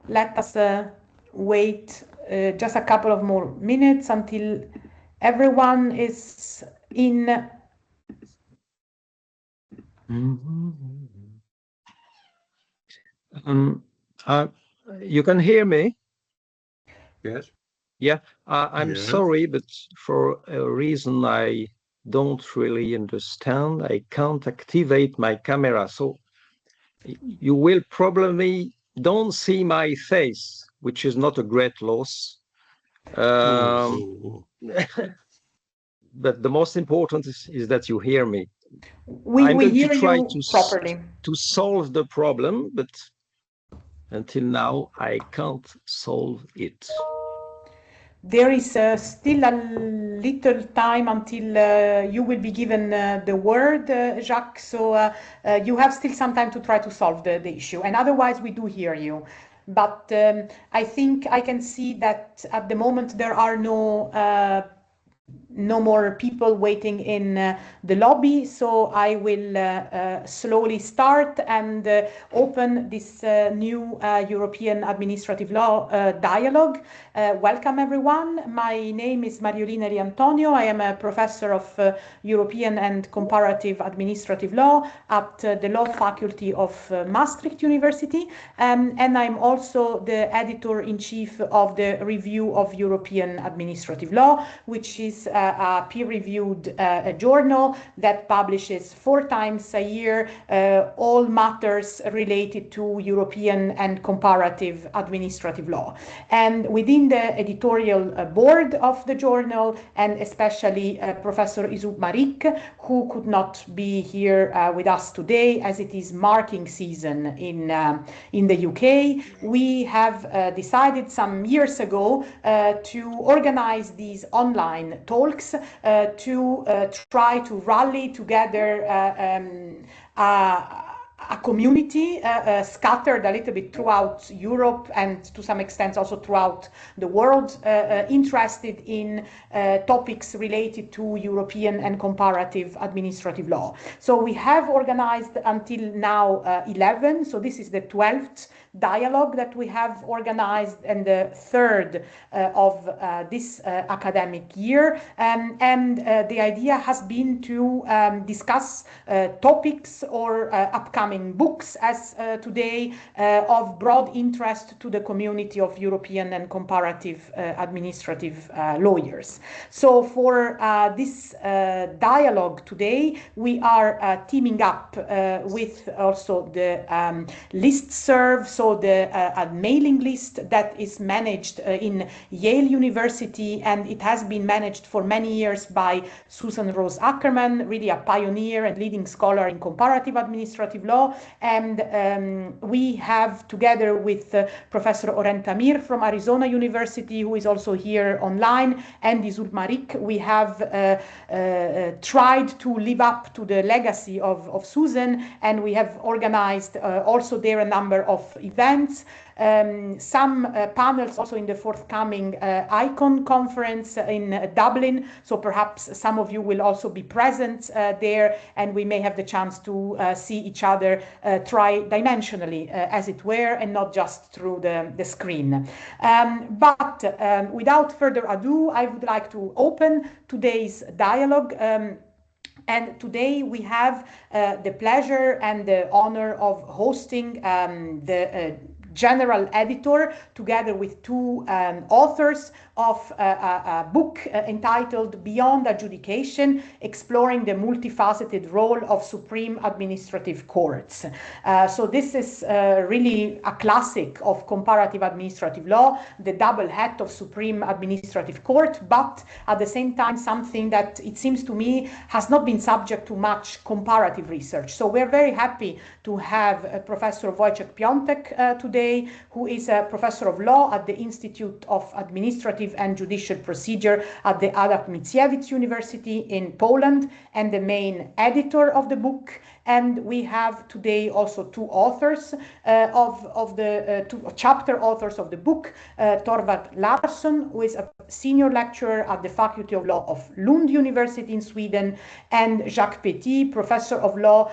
let us wait just a couple of more minutes until everyone is in. Uh, you can hear me? Yes. Yeah, I'm Yes. sorry, but for a reason I don't really understand, I can't activate my camera. So you will probably don't see my face, which is not a great loss. Um, Oh. but the most important is that you hear me. I'm We going to hear try you properly. to solve the problem, but until now I can't solve it. There is still a little time until you will be given the word, Jacques. So you have still some time to try to solve the issue. And otherwise, we do hear you. But I think I can see that at the moment there are no more people waiting in the lobby, so I will slowly start and open this new European Administrative Law dialogue. Welcome everyone. My name is Mariolina Riantonio. I am a professor of European and Comparative Administrative Law at the Law Faculty of Maastricht University, and I'm also the editor-in-chief of the Review of European Administrative Law, which is a peer-reviewed journal that publishes 4 times a year all matters related to European and comparative administrative law. And within the editorial board of the journal, and especially Professor Isoub Marik, who could not be here with us today as it is marking season in the UK, we have decided some years ago to organize these online talks to try to rally together a community scattered a little bit throughout Europe and to some extent also throughout the world, interested in topics related to European and comparative administrative law. So we have organized until now 11, so this is the 12th dialogue that we have organized and the third of this academic year. And the idea has been to discuss topics or upcoming books as today of broad interest to the community of European and comparative administrative lawyers. So for this dialogue today, we are teaming up with also the listserv, so the a mailing list that is managed in Yale University, and it has been managed for many years by Susan Rose Ackerman, really a pioneer and leading scholar in comparative administrative law. And we have, together with Professor Oren Tamir from Arizona University, who is also here online, and Isoub Marik, we have tried to live up to the legacy of Susan, and we have organized also there a number of events, some panels also in the forthcoming ICON conference in Dublin, so perhaps some of you will also be present there, and we may have the chance to see each other tri-dimensionally, as it were, and not just through the screen. But without further ado, I would like to open today's dialogue. And today we have the pleasure and the honor of hosting the general editor, together with 2 authors of a book entitled Beyond Adjudication, Exploring the Multifaceted Role of Supreme Administrative Courts. So this is really a classic of comparative administrative law, the double hat of Supreme Administrative Court, but at the same time something that it seems to me has not been subject to much comparative research. So we're very happy to have Professor Wojciech Piątek today, who is a professor of law at the Institute of Administrative and Judicial Procedure at the Adam Mickiewicz University in Poland, and the main editor of the book. And we have today also 2 authors of the 2 chapter authors of the book, Thorvald Larsson, who is a senior lecturer at the Faculty of Law of Lund University in Sweden, and Jacques Petit, professor of law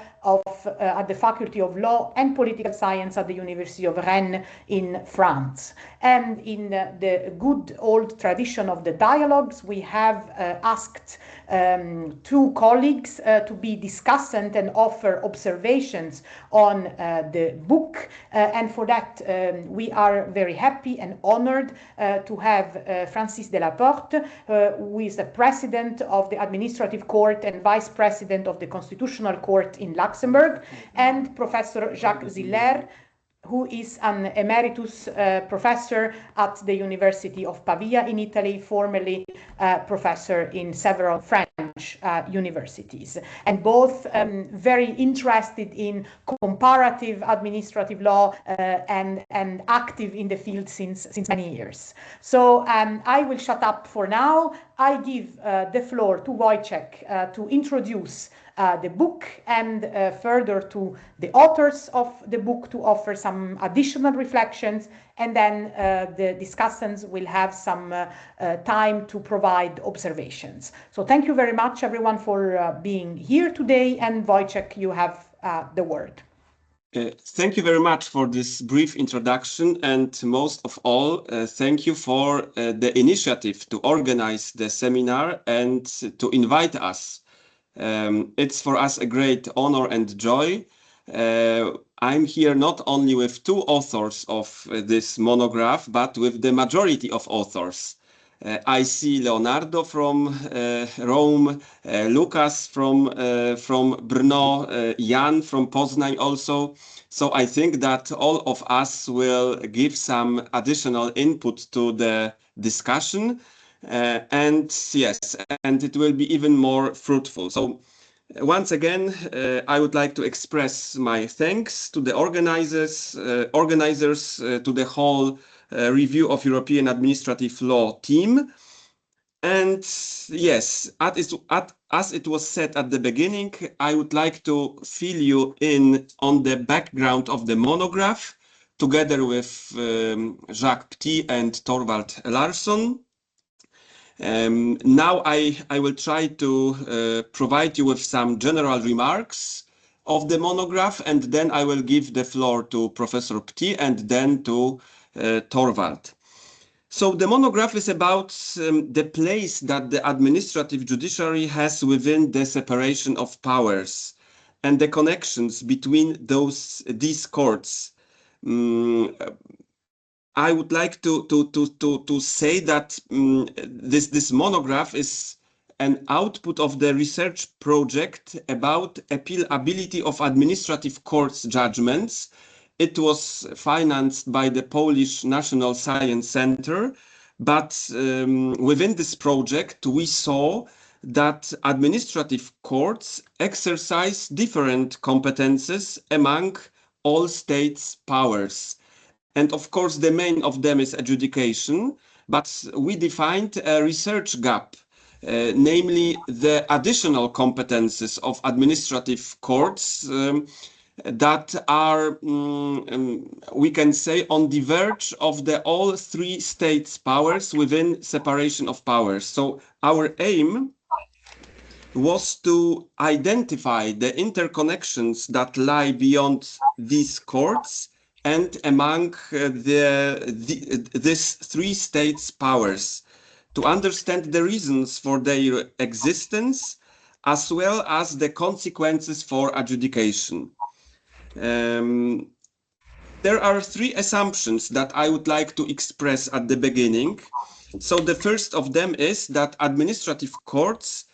at the Faculty of Law and Political Science at the University of Rennes in France. And in the good old tradition of the dialogues, we have asked two colleagues to be discussant and offer observations on the book. And for that, we are very happy and honored to have Francis Delaporte, who is the president of the Administrative Court and vice president of the Constitutional Court in Luxembourg, and Professor Jacques Ziller, who is an emeritus professor at the University of Pavia in Italy, formerly professor in several French universities, and both very interested in comparative administrative law and active in the field since many years. So I will shut up for now. I give the floor to Wojciech to introduce the book, and further to the authors of the book to offer some additional reflections, and then the discussants will have some time to provide observations. So thank you very much, everyone, for being here today, and Wojciech, you have the word. Thank you very much for this brief introduction, and most of all, thank you for the initiative to organize the seminar and to invite us. It's for us a great honor and joy. I'm here not only with two authors of this monograph, but with the majority of authors. I see Leonardo from Rome, Lucas from Brno, Jan from Poznań also. So I think that all of us will give some additional input to the discussion. And yes, and it will be even more fruitful. So once again, I would like to express my thanks to the organizers, to the whole Review of European Administrative Law team. And yes, as it was said at the beginning, I would like to fill you in on the background of the monograph, together with Jacques Petit and Thorvald Larsson. Now I will try to provide you with some general remarks of the monograph, and then I will give the floor to Professor Petit and then to Thorvald. So the monograph is about the place that the administrative judiciary has within the separation of powers and the connections between these courts. I would like to say that this monograph is an output of the research project about appealability of administrative courts judgments. It was financed by the Polish National Science Center, but within this project we saw that administrative courts exercise different competences among all states' powers. And of course, the main of them is adjudication, but we defined a research gap, namely the additional competences of administrative courts that are, we can say, on the verge of the all three states' powers within separation of powers. So our aim was to identify the interconnections that lie beyond these courts and among these three states' powers, to understand the reasons for their existence, as well as the consequences for adjudication. There are three assumptions that I would like to express at the beginning. So the first of them is that administrative courts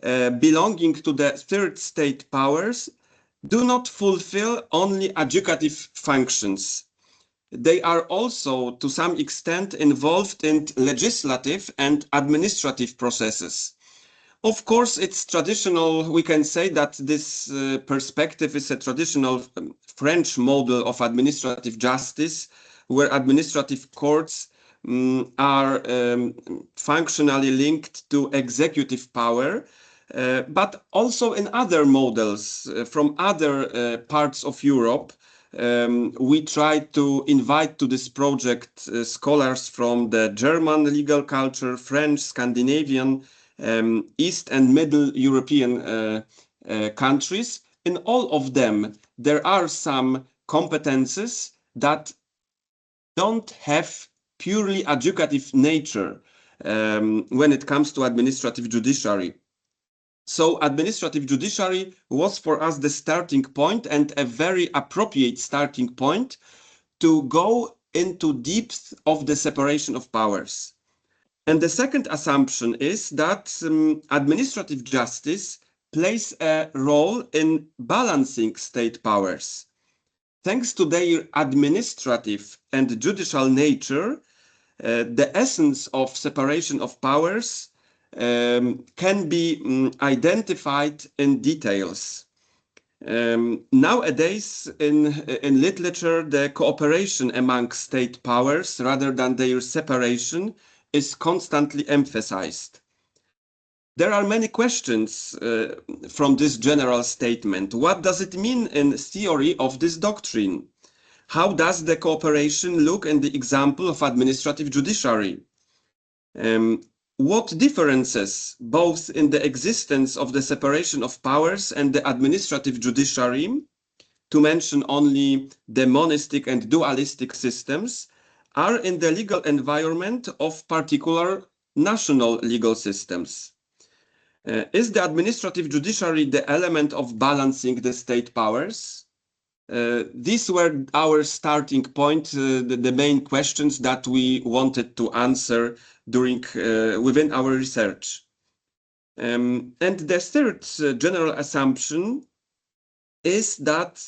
belonging to the third state powers do not fulfill only adjudicative functions. They are also, to some extent, involved in legislative and administrative processes. Of course, it's traditional, we can say that this perspective is a traditional French model of administrative justice, where administrative courts are functionally linked to executive power. But also in other models from other parts of Europe, we tried to invite to this project scholars from the German legal culture, French, Scandinavian, East and Middle European countries. In all of them, there are some competences that don't have purely adjudicative nature when it comes to administrative judiciary. So administrative judiciary was for us the starting point and a very appropriate starting point to go into depth of the separation of powers. And the second assumption is that administrative justice plays a role in balancing state powers. Thanks to their administrative and judicial nature, the essence of separation of powers can be identified in details. Nowadays, in literature, the cooperation among state powers rather than their separation is constantly emphasized. There are many questions from this general statement. What does it mean in theory of this doctrine? How does the cooperation look in the example of administrative judiciary? What differences, both in the existence of the separation of powers and the administrative judiciary, to mention only the monistic and dualistic systems, are in the legal environment of particular national legal systems? Is the administrative judiciary the element of balancing the state powers? These were our starting point, the main questions that we wanted to answer during within our research. And the third general assumption is that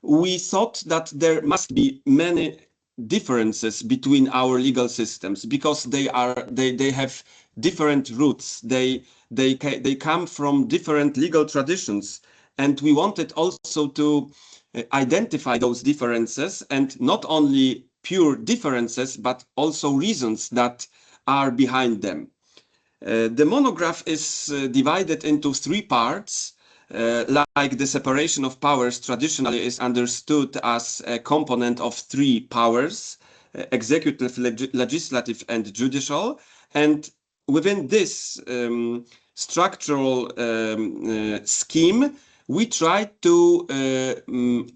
we thought that there must be many differences between our legal systems because they have different roots. They come from different legal traditions. And we wanted also to identify those differences, and not only pure differences, but also reasons that are behind them. The monograph is divided into 3 parts, like the separation of powers traditionally is understood as a component of 3 powers, executive, legislative, and judicial. And within this structural scheme, we try to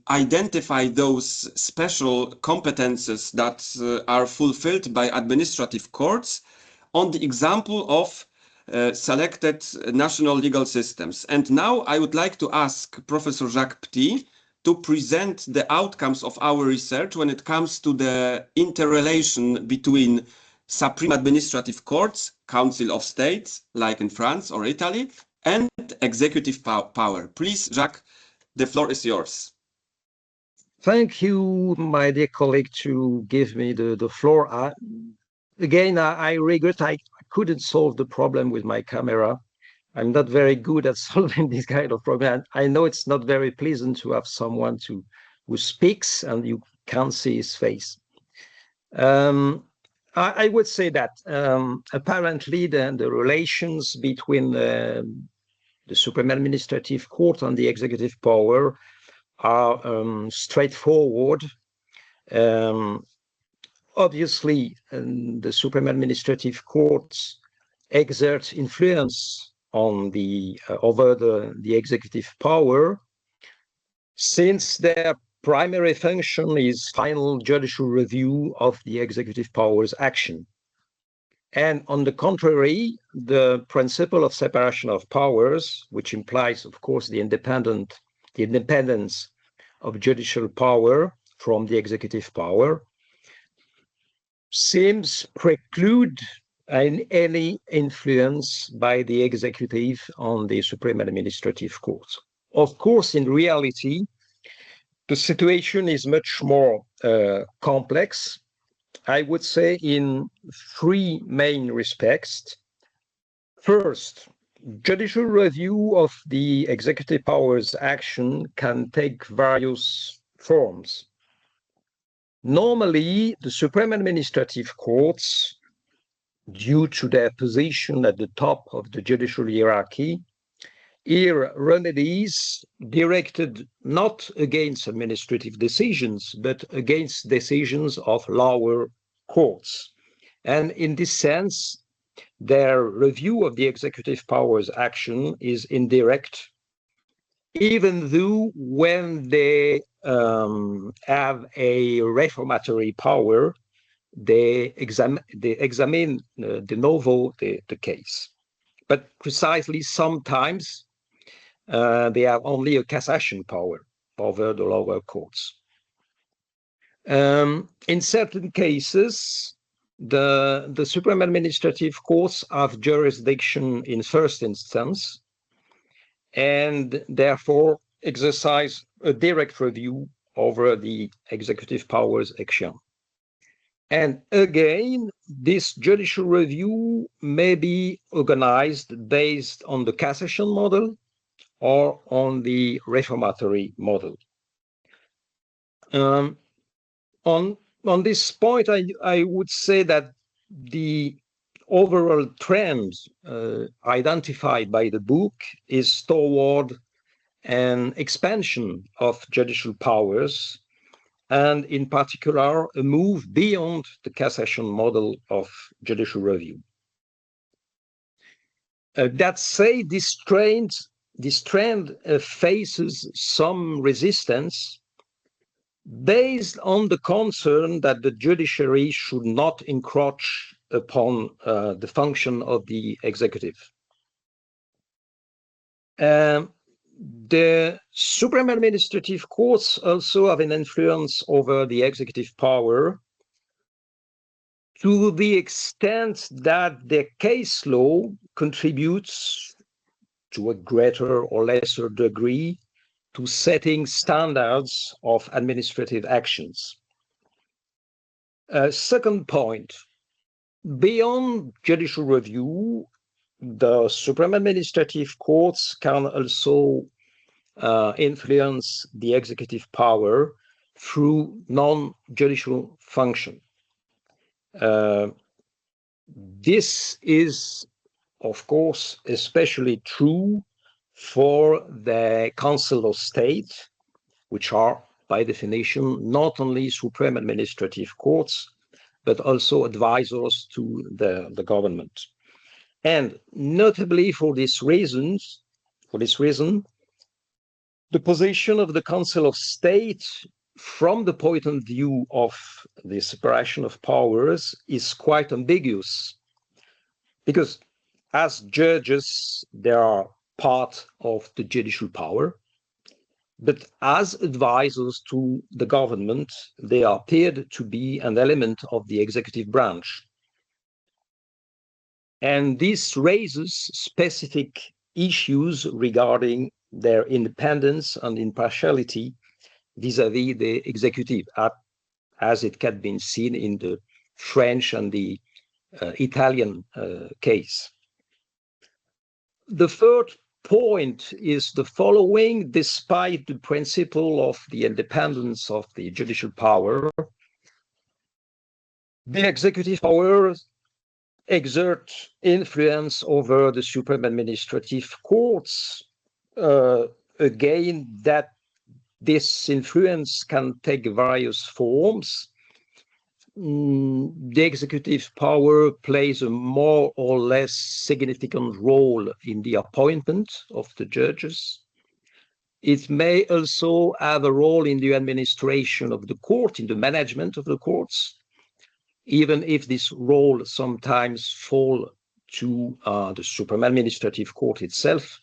identify those special competences that are fulfilled by administrative courts on the example of selected national legal systems. And now I would like to ask Professor Jacques Petit to present the outcomes of our research when it comes to the interrelation between supreme administrative courts, Council of States, like in France or Italy, and executive power. Please, Jacques, the floor is yours. Thank you, my dear colleague, to give me the floor. I regret I couldn't solve the problem with my camera. I'm not very good at solving this kind of problem. I know it's not very pleasant to have someone who speaks and you can't see his face. I would say that apparently the relations between the Supreme Administrative Court and the executive power are straightforward. Obviously, the Supreme Administrative Courts exert influence on over the executive power, since their primary function is final judicial review of the executive power's action. And on the contrary, the principle of separation of powers, which implies, of course, the independence of judicial power from the executive power, seems preclude any influence by the executive on the Supreme Administrative Court. Of course, in reality, the situation is much more complex, I would say, in 3 main respects. First, judicial review of the executive power's action can take various forms. Normally, the Supreme Administrative Courts, due to their position at the top of the judicial hierarchy, here remedies directed not against administrative decisions, but against decisions of lower courts. And in this sense, their review of the executive power's action is indirect, even though when they have a reformatory power, they examine de novo the case. But precisely sometimes they have only a cassation power over the lower courts. In certain cases, the Supreme Administrative Courts have jurisdiction in first instance and therefore exercise a direct review over the executive power's action. And again, this judicial review may be organized based on the cassation model or on the reformatory model. On this point, I would say that the overall trend identified by the book is toward an expansion of judicial powers, and in particular, a move beyond the cassation model of judicial review. That said, this trend faces some resistance based on the concern that the judiciary should not encroach upon the function of the executive. The Supreme Administrative Courts also have an influence over the executive power to the extent that their case law contributes to a greater or lesser degree to setting standards of administrative actions. Second point, beyond judicial review, the Supreme Administrative Courts can also influence the executive power through non-judicial function. This is, of course, especially true for the Council of State, which are, by definition, not only Supreme Administrative Courts, but also advisors to the government. And notably for this reason, the position of the Council of State from the point of view of the separation of powers is quite ambiguous, because as judges, they are part of the judicial power, but as advisors to the government, they appeared to be an element of the executive branch. And this raises specific issues regarding their independence and impartiality vis-à-vis the executive, as it had been seen in the French and the Italian case. The third point is the following: despite the principle of the independence of the judicial power, the executive power exert influence over the Supreme Administrative Courts. Again, that this influence can take various forms. The executive power plays a more or less significant role in the appointment of the judges. It may also have a role in the administration of the court, in the management of the courts, even if this role sometimes falls to the Supreme Administrative Court itself.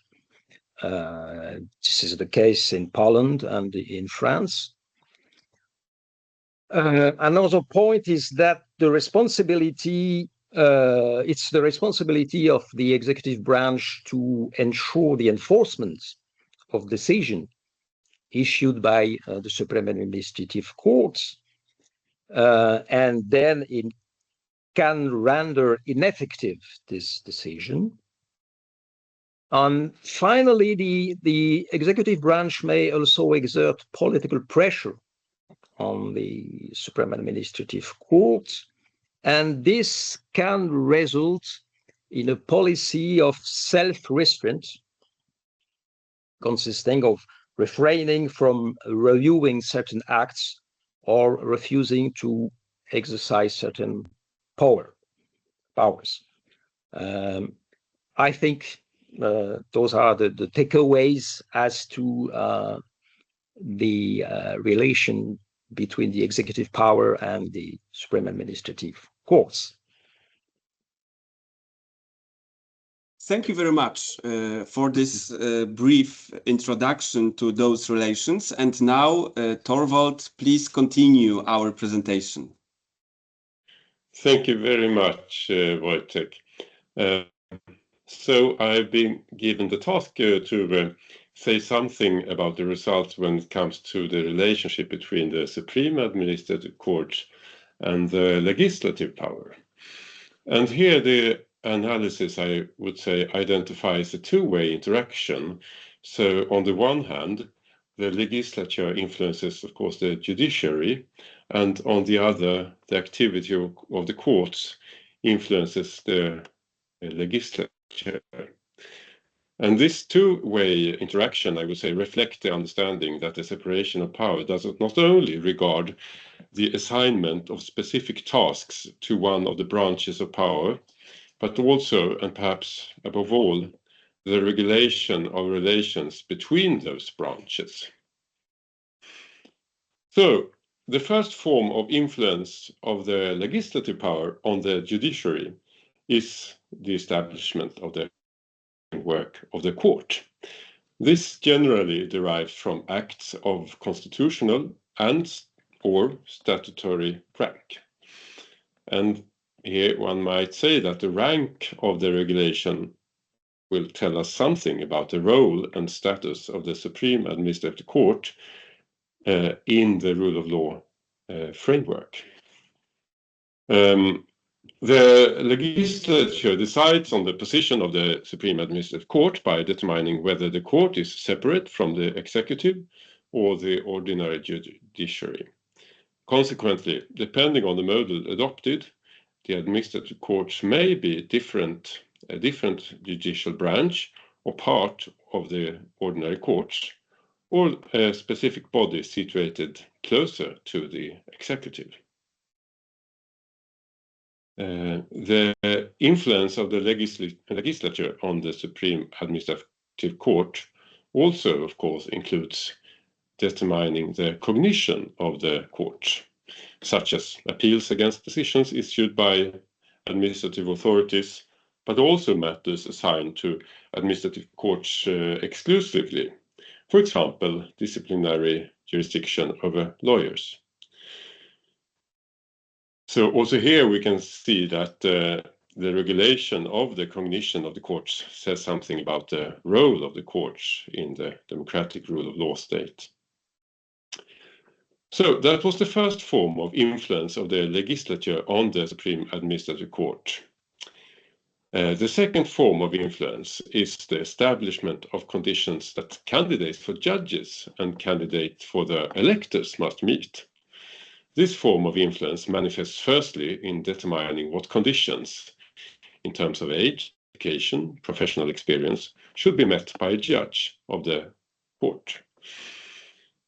This is the case in Poland and in France. Another point is that the responsibility, it's the responsibility of the executive branch to ensure the enforcement of decisions issued by the Supreme Administrative Courts, and then it can render ineffective this decision. And finally, the executive branch may also exert political pressure on the Supreme Administrative Court, and this can result in a policy of self-restraint consisting of refraining from reviewing certain acts or refusing to exercise certain powers. I think those are the takeaways as to the relation between the executive power and the Supreme Administrative Courts. Thank you very much for this brief introduction to those relations. And now, Torvald, please continue our presentation. Thank you very much, Wojtek. So I've been given the task to say something about the results when it comes to the relationship between the Supreme Administrative Court and the legislative power. And here the analysis, I would say, identifies a two-way interaction. So on the one hand, the legislature influences, of course, the judiciary, and on the other, the activity of the courts influences the legislature. And this two-way interaction, I would say, reflects the understanding that the separation of power does not only regard the assignment of specific tasks to one of the branches of power, but also, and perhaps above all, the regulation of relations between those branches. So, the first form of influence of the legislative power on the judiciary is the establishment of the work of the court. This generally derives from acts of constitutional or statutory rank. And here one might say that the rank of the regulation will tell us something about the role and status of the Supreme Administrative Court in the rule of law framework. The legislature decides on the position of the Supreme Administrative Court by determining whether the court is separate from the executive or the ordinary judiciary. Consequently, depending on the model adopted, the administrative courts may be a different judicial branch or part of the ordinary courts, or a specific body situated closer to the executive. The influence of the legislature on the Supreme Administrative Court also, of course, includes determining the cognition of the court, such as appeals against decisions issued by administrative authorities, but also matters assigned to administrative courts exclusively. For example, disciplinary jurisdiction over lawyers. So also here we can see that the regulation of the cognition of the courts says something about the role of the courts in the democratic rule of law state. So that was the first form of influence of the legislature on the Supreme Administrative Court. The second form of influence is the establishment of conditions that candidates for judges and candidates for the electors must meet. This form of influence manifests firstly in determining what conditions, in terms of age, education, professional experience, should be met by a judge of the court.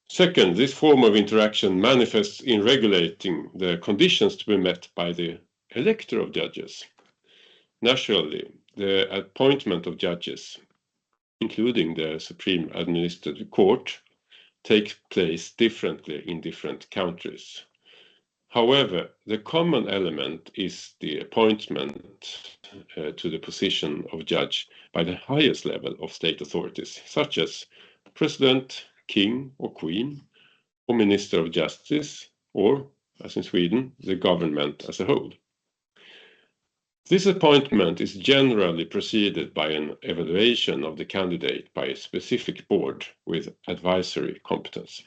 Second, this form of interaction manifests in regulating the conditions to be met by the elector of judges. Naturally, the appointment of judges, including the Supreme Administrative Court, takes place differently in different countries. However, the common element is the appointment to the position of judge by the highest level of state authorities, such as President, King or Queen, or Minister of Justice, or, as in Sweden, the government as a whole. This appointment is generally preceded by an evaluation of the candidate by a specific board with advisory competence.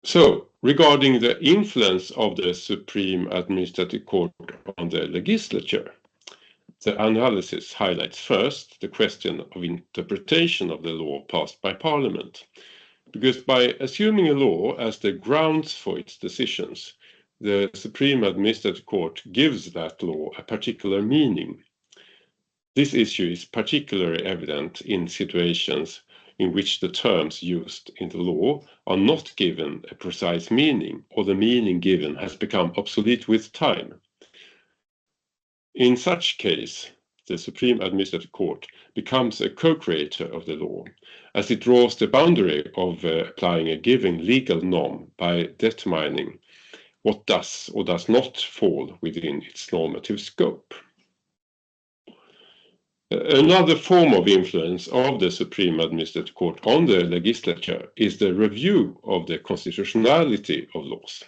So, regarding the influence of the Supreme Administrative Court on the legislature, the analysis highlights first the question of interpretation of the law passed by Parliament, because by assuming a law as the grounds for its decisions, the Supreme Administrative Court gives that law a particular meaning. This issue is particularly evident in situations in which the terms used in the law are not given a precise meaning, or the meaning given has become obsolete with time. In such case, the Supreme Administrative Court becomes a co-creator of the law, as it draws the boundary of applying a given legal norm by determining what does or does not fall within its normative scope. Another form of influence of the Supreme Administrative Court on the legislature is the review of the constitutionality of laws.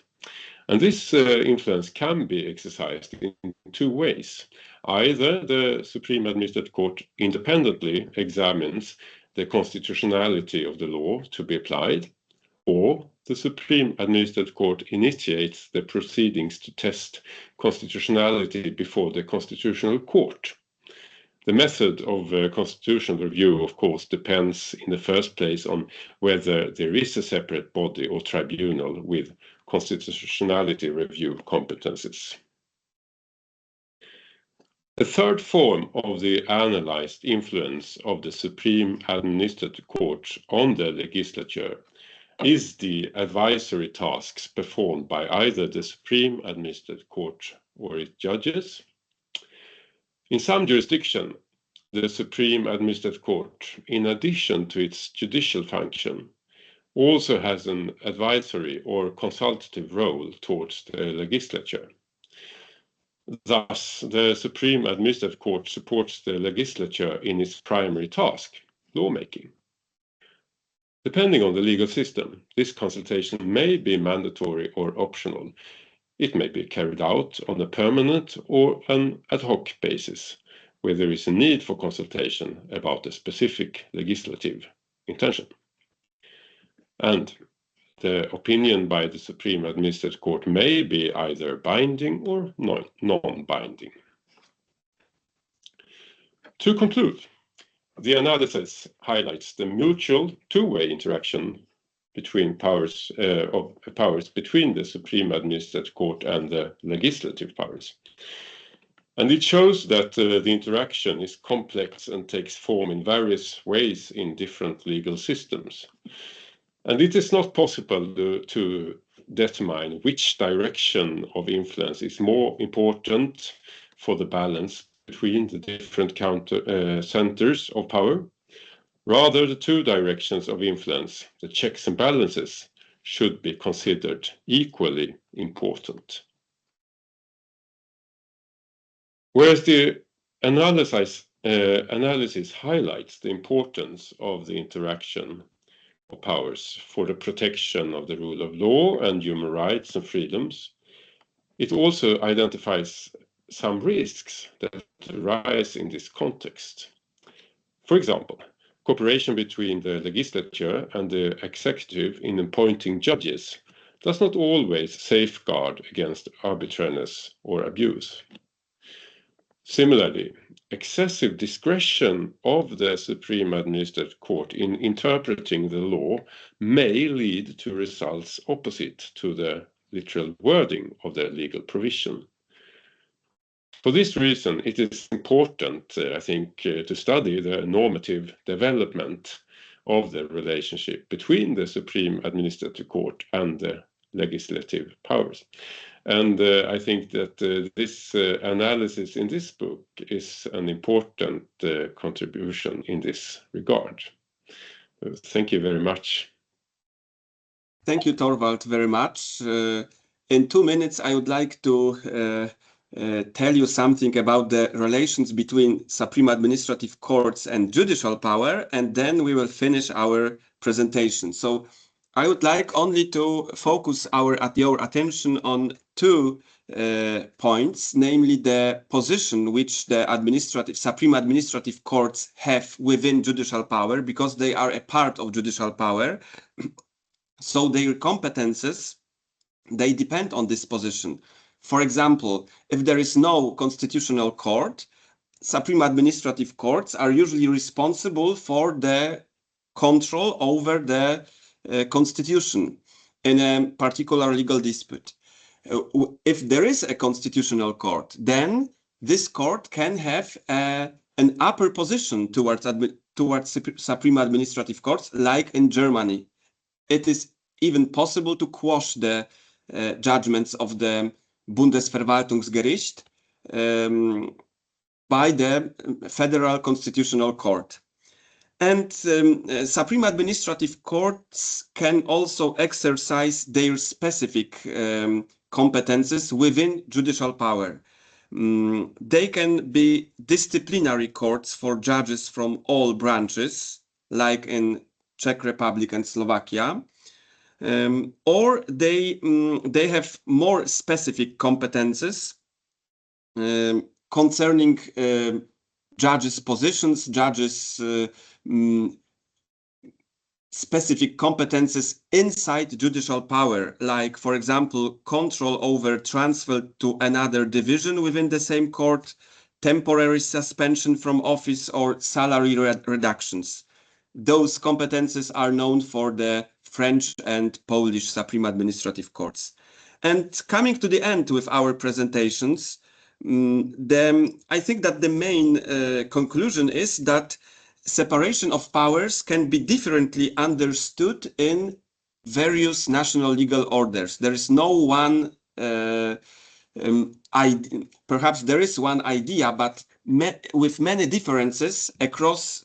And this influence can be exercised in two ways. Either the Supreme Administrative Court independently examines the constitutionality of the law to be applied, or the Supreme Administrative Court initiates the proceedings to test constitutionality before the Constitutional Court. The method of constitutional review, of course, depends in the first place on whether there is a separate body or tribunal with constitutionality review competences. The third form of the analyzed influence of the Supreme Administrative Court on the legislature is the advisory tasks performed by either the Supreme Administrative Court or its judges. In some jurisdictions, the Supreme Administrative Court, in addition to its judicial function, also has an advisory or consultative role towards the legislature. Thus, the Supreme Administrative Court supports the legislature in its primary task, lawmaking. Depending on the legal system, this consultation may be mandatory or optional. It may be carried out on a permanent or an ad hoc basis, where there is a need for consultation about a specific legislative intention. And the opinion by the Supreme Administrative Court may be either binding or non-binding. To conclude, the analysis highlights the mutual two-way interaction between powers between the Supreme Administrative Court and the legislative powers. And it shows that the interaction is complex and takes form in various ways in different legal systems. And it is not possible to determine which direction of influence is more important for the balance between the different centers of power. Rather, the two directions of influence, the checks and balances, should be considered equally important. Whereas the analysis highlights the importance of the interaction of powers for the protection of the rule of law and human rights and freedoms, it also identifies some risks that arise in this context. For example, cooperation between the legislature and the executive in appointing judges does not always safeguard against arbitrariness or abuse. Similarly, excessive discretion of the Supreme Administrative Court in interpreting the law may lead to results opposite to the literal wording of the legal provision. For this reason, it is important, I think, to study the normative development of the relationship between the Supreme Administrative Court and the legislative powers. And I think that this analysis in this book is an important contribution in this regard. Thank you very much. Thank you, Torvald, very much. In 2 minutes, I would like to tell you something about the relations between Supreme Administrative Courts and judicial power, and then we will finish our presentation. So I would like only to focus your attention on 2 points, namely the position which the Supreme Administrative Courts have within judicial power, because they are a part of judicial power. So their competences, they depend on this position. For example, if there is no constitutional court, Supreme Administrative Courts are usually responsible for the control over the constitution in a particular legal dispute. If there is a constitutional court, then this court can have a an upper position towards Supreme Administrative Courts, like in Germany. It is even possible to quash the judgments of the Bundesverwaltungsgericht by the Federal Constitutional Court. And Supreme Administrative Courts can also exercise their specific competences within judicial power. They can be disciplinary courts for judges from all branches, like in Czech Republic and Slovakia, or they have more specific competences concerning judges' positions, judges' specific competences inside judicial power, like, for example, control over transfer to another division within the same court, temporary suspension from office, or salary reductions. Those competences are known for the French and Polish Supreme Administrative Courts. And coming to the end with our presentations, I think that the main conclusion is that separation of powers can be differently understood in various national legal orders. There is no one perhaps there is one idea, but with many differences across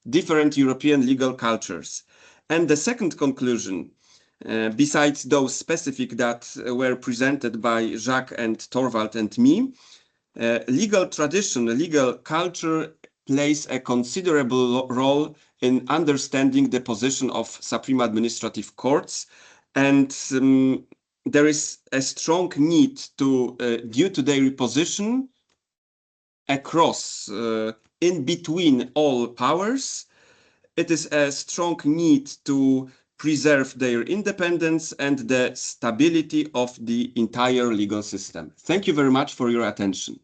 different European legal cultures. And the second conclusion, besides those specific that were presented by Jacques and Torvald and me, legal tradition, legal culture plays a considerable role in understanding the position of Supreme Administrative Courts, and there is a strong need to, due to their position across, in between all powers, it is a strong need to preserve their independence and the stability of the entire legal system. Thank you very much for your attention.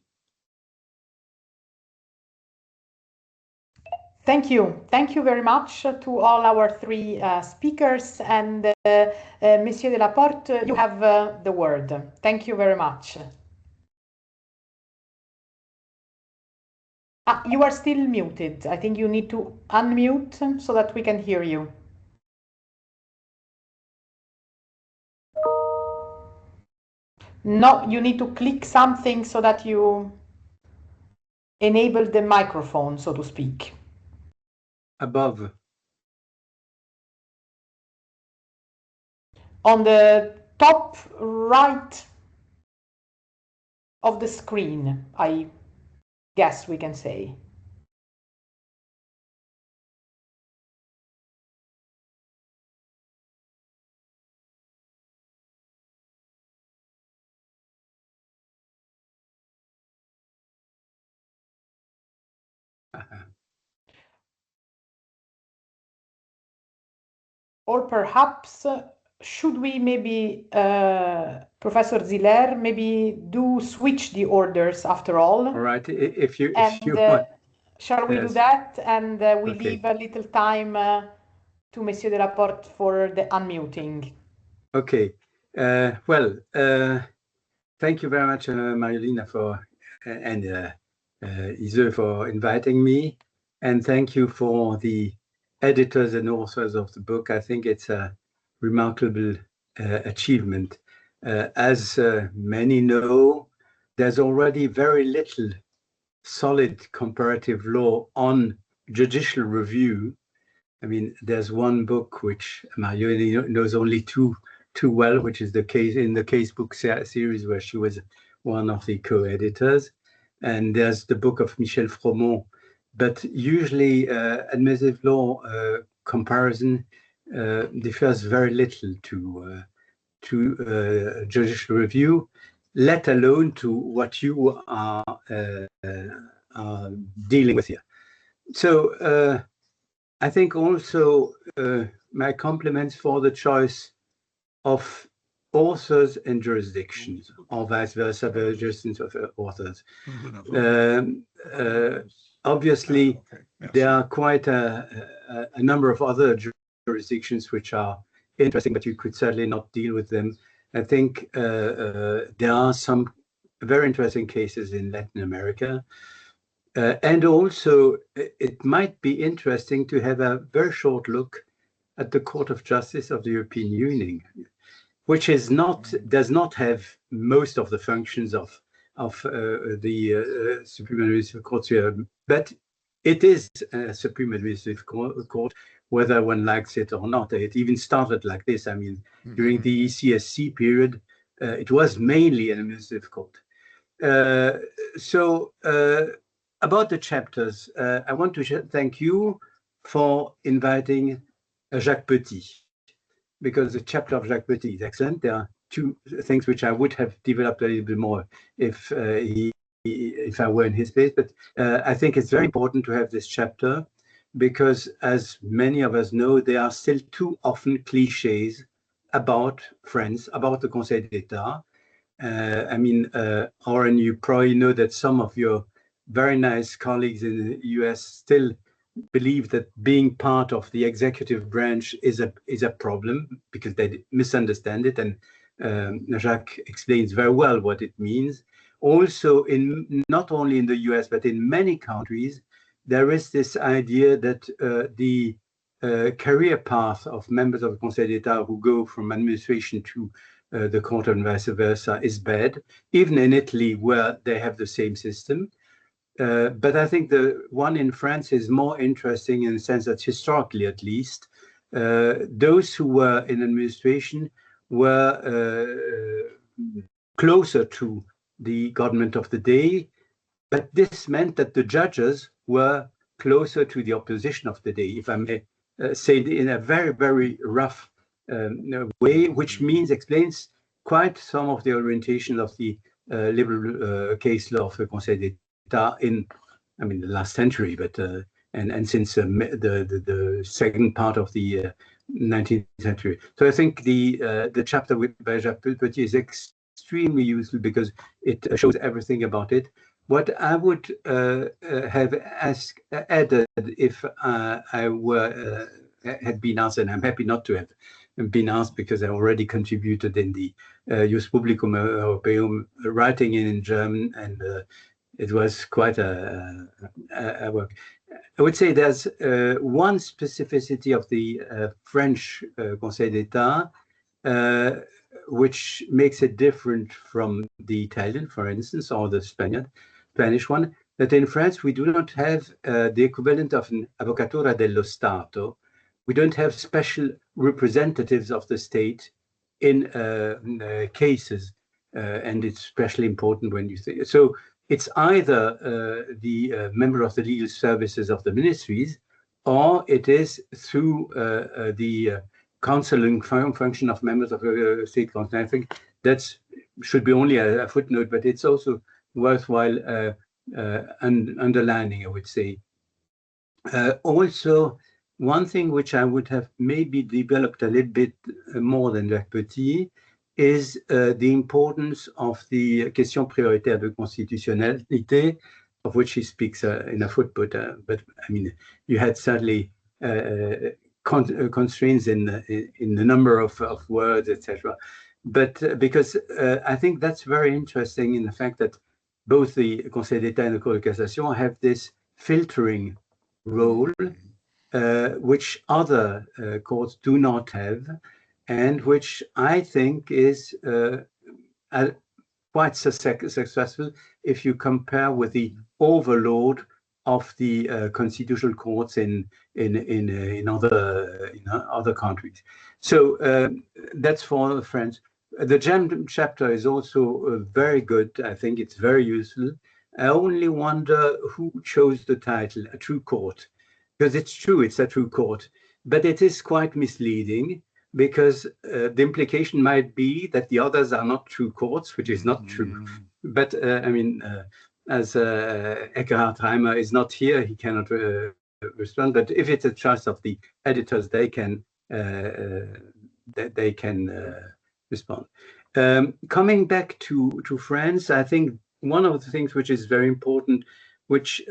Thank you. Thank you very much to all our three speakers. And Monsieur Delaporte, you have the word. Thank you very much. You are still muted. I think you need to unmute so that we can hear you. No, you need to click something so that you enable the microphone, so to speak. Above. On the top right of the screen, I guess we can say. Or perhaps, should we maybe, Professor Ziller, maybe do switch the orders after all? All right, if you want. Shall we do that? And we Okay. leave a little time to Monsieur Delaporte for the unmuting. Okay. Well, thank you very much, Mariolina, and Ise for inviting me. And thank you for the editors and authors of the book. I think it's a remarkable achievement. As many know, there's already very little solid comparative law on judicial review. I mean, there's one book which Mariolina knows only too well, which is the casebook series, where she was one of the co-editors. And there's the book of Michel Fromont. But usually admissive law comparison differs very little to judicial review, let alone to what you are dealing with here. So I think also my compliments for the choice of authors and jurisdictions, or vice versa, the jurisdictions of authors. Obviously, there are quite a number of other jurisdictions which are interesting, but you could certainly not deal with them. I think there are some very interesting cases in Latin America. And also, it might be interesting to have a very short look at the Court of Justice of the European Union, which does not have most of the functions of the Supreme Administrative Court here, but it is a Supreme Administrative Court, whether one likes it or not. It even started like this. I mean, during the ECSC period, it was mainly an administrative court. So about the chapters, I want to thank you for inviting Jacques Petit, because the chapter of Jacques Petit is excellent. There are two things which I would have developed a little bit more if I were in his place. But I think it's very important to have this chapter because, as many of us know, there are still too often cliches about France, about the Conseil d'État. I mean, Oren, you probably know that some of your very nice colleagues in the US still believe that being part of the executive branch is a problem because they misunderstand it, and Jacques explains very well what it means. Also, in not only in the US but in many countries, there is this idea that the career path of members of the Conseil d'État who go from administration to the court and vice versa is bad, even in Italy where they have the same system. But I think the one in France is more interesting in the sense that historically, at least, those who were in administration were closer to the government of the day, but this meant that the judges were closer to the opposition of the day, if I may say it in a very, very rough way, which explains quite some of the orientation of the liberal case law of the Conseil d'État in, I mean, the last century, but and since the second part of the 19th century. So I think the chapter by Jacques Petit is extremely useful because it shows everything about it. What I would have added if I had been asked, and I'm happy not to have been asked because I already contributed in the Jus Publicum Europaeum, writing in German, and it was quite a work. I would say there's one specificity of the French Conseil d'État which makes it different from the Italian, for instance, or the Spanish one, that in France we do not have the equivalent of an Avvocatura dello Stato. We don't have special representatives of the state in cases, and it's especially important when you say so. It's either the member of the legal services of the ministries, or it is through the counseling function of members of the state council. I think that should be only a footnote, but it's also worthwhile underlining, I would say. Also, one thing which I would have maybe developed a little bit more than Jacques Petit is the importance of the question prioritaire de constitutionnalité, of which he speaks in a footnote. But I mean, you had certainly constraints in the number of words, etc. But because I think that's very interesting in the fact that both the Conseil d'État and the Cour de Cassation have this filtering role, which other courts do not have, and which I think is quite successful if you compare with the overload of the constitutional courts in other countries. So that's for the French. The German chapter is also very good. I think it's very useful. I only wonder who chose the title, A True Court, because it's true, it's a true court, but it is quite misleading because the implication might be that the others are not true courts, which is not true. But I mean, as Eckhard Reimer is not here, he cannot respond. But if it's a choice of the editors, they can respond. Coming back to France, I think one of the things which is very important, which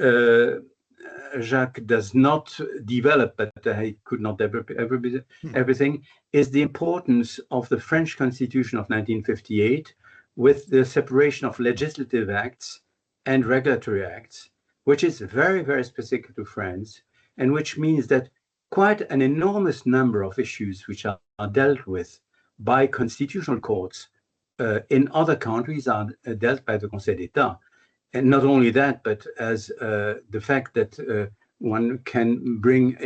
Jacques does not develop, but he could not ever be everything, is the importance of the French Constitution of 1958 with the separation of legislative acts and regulatory acts. which is very, very specific to France, and which means that quite an enormous number of issues which are dealt with by constitutional courts in other countries are dealt by the Conseil d'État. And not only that, but as the fact that one can bring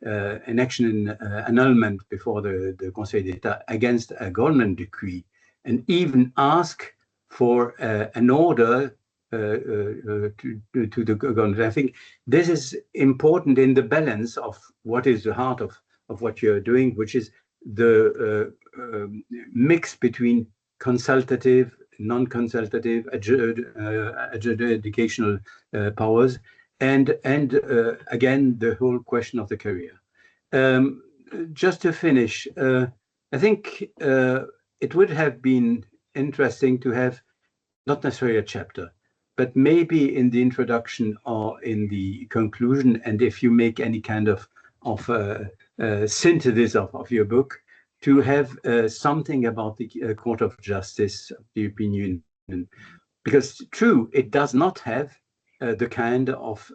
an action in annulment before the Conseil d'État against a government decree, and even ask for an order to the government. I think this is important in the balance of what is the heart of what you're doing, which is the mix between consultative, non-consultative, adjudicational powers, and again, the whole question of the career. Just to finish, I think it would have been interesting to have not necessarily a chapter, but maybe in the introduction or in the conclusion, and if you make any kind of synthesis of your book, to have something about the Court of Justice of the European Union. Because true, it does not have the kind of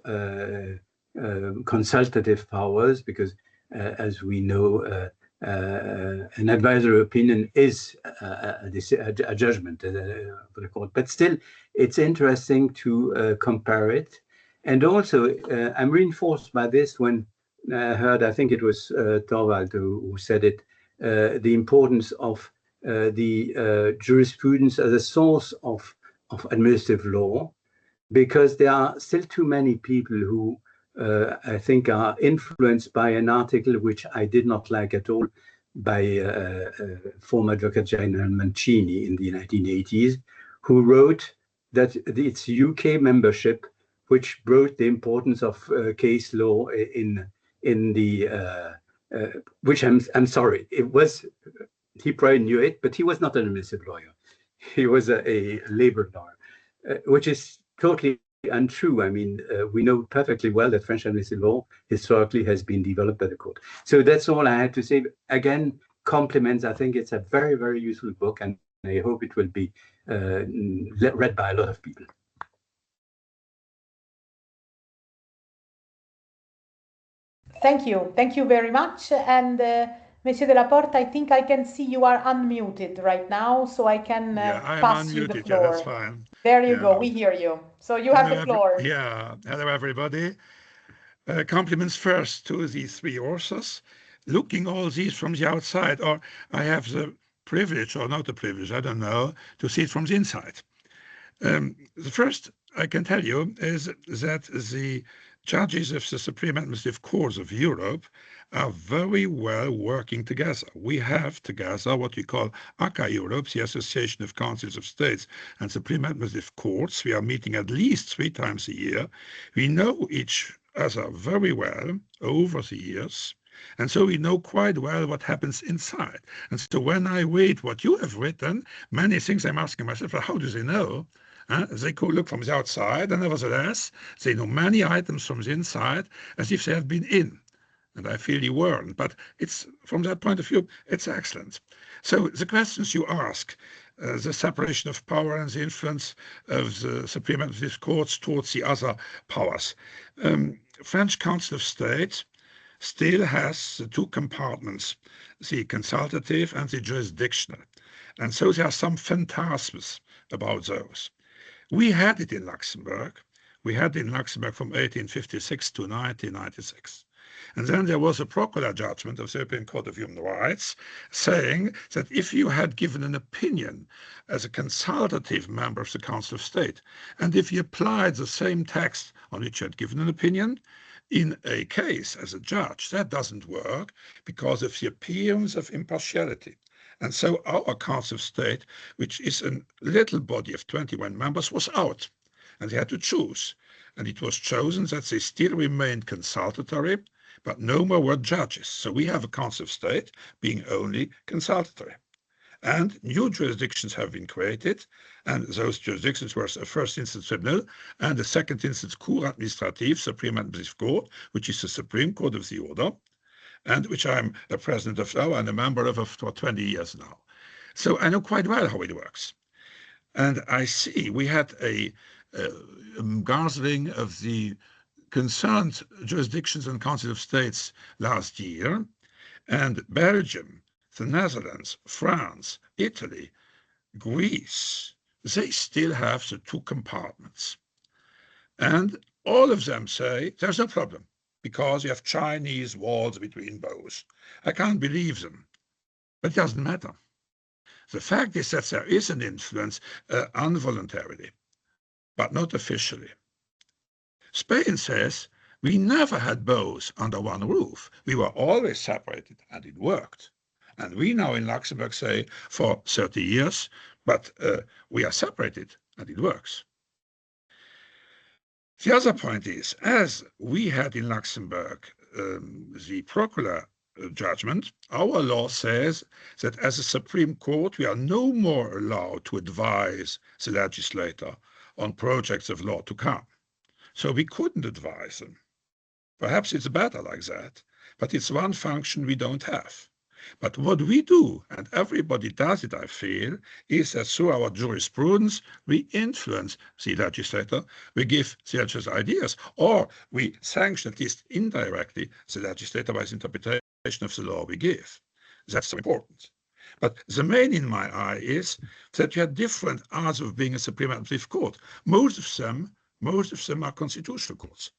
consultative powers, because as we know, an advisory opinion is a judgment for the court. But still, it's interesting to compare it. And also, I'm reinforced by this when I heard, I think it was Torvald who said it, the importance of the jurisprudence as a source of administrative law, because there are still too many people who I think are influenced by an article which I did not like at all by former Advocate General Mancini in the 1980s, who wrote that it's UK membership which brought the importance of case law in the which I'm sorry, it was, he probably knew it, but he was not an administrative lawyer. He was a labor lawyer, which is totally untrue. I mean, we know perfectly well that French administrative law historically has been developed by the court. So that's all I had to say. Again, compliments. I think it's a very, very useful book, and I hope it will be read by a lot of people. Thank you. Thank you very much. And Monsieur Delaporte, I think I can see you are unmuted right now, so I can pass you the floor. Yeah, that's fine. There you go. We hear you. So you have the floor. Yeah. Hello, everybody. Compliments first to the three authors. Looking all these from the outside, or I have the privilege, or not the privilege, I don't know, to see it from the inside. The first I can tell you is that the judges of the Supreme Administrative Courts of Europe are very well working together. We have together what we call ACCA Europe, the Association of Councils of States and Supreme Administrative Courts. We are meeting at least 3 times a year. We know each other very well over the years. And so we know quite well what happens inside. And so when I read what you have written, many things I'm asking myself, well, how do they know? They could look from the outside, and nevertheless, they know many items from the inside as if they have been in. And I feel you weren't. But it's, from that point of view, it's excellent. So the questions you ask, the separation of power and the influence of the Supreme Administrative Courts towards the other powers. French Council of State still has the 2 compartments, the consultative and the jurisdictional. And so there are some phantasms about those. We had it in Luxembourg. We had it in Luxembourg from 1856 to 1996. And then there was a Procula judgment of the European Court of Human Rights saying that if you had given an opinion as a consultative member of the Council of State, and if you applied the same text on which you had given an opinion, in a case as a judge, that doesn't work because of the appearance of impartiality. And so our Council of State, which is a little body of 21 members, was out, and they had to choose. And it was chosen that they still remained consultatory, but no more were judges. So we have a Council of State being only consultatory. And new jurisdictions have been created, and those jurisdictions were a first instance tribunal and a second instance Cour Administrative, Supreme Administrative Court, which is the Supreme Court of the Order, and which I'm a president of now and a member of for 20 years now. So I know quite well how it works. And I see we had a gathering of the concerned jurisdictions and Council of States last year, and Belgium, the Netherlands, France, Italy, Greece, they still have the two compartments. And all of them say there's no problem because you have Chinese walls between both. I can't believe them, but it doesn't matter. The fact is that there is an influence involuntarily, but not officially. Spain says we never had both under one roof. We were always separated, and it worked. And we now in Luxembourg say for 30 years, but we are separated, and it works. The other point is, as we had in Luxembourg the Procula judgment, our law says that as a Supreme Court, we are no more allowed to advise the legislator on projects of law to come. So we couldn't advise them. Perhaps it's better like that, but it's one function we don't have. But what we do, and everybody does it, I feel, is that through our jurisprudence, we influence the legislator, we give the legislator ideas, or we sanction, at least indirectly, the legislator by the interpretation of the law we give. That's so important. But the main in my eye is that you have different arts of being a Supreme Administrative Court. Most of them are constitutional courts.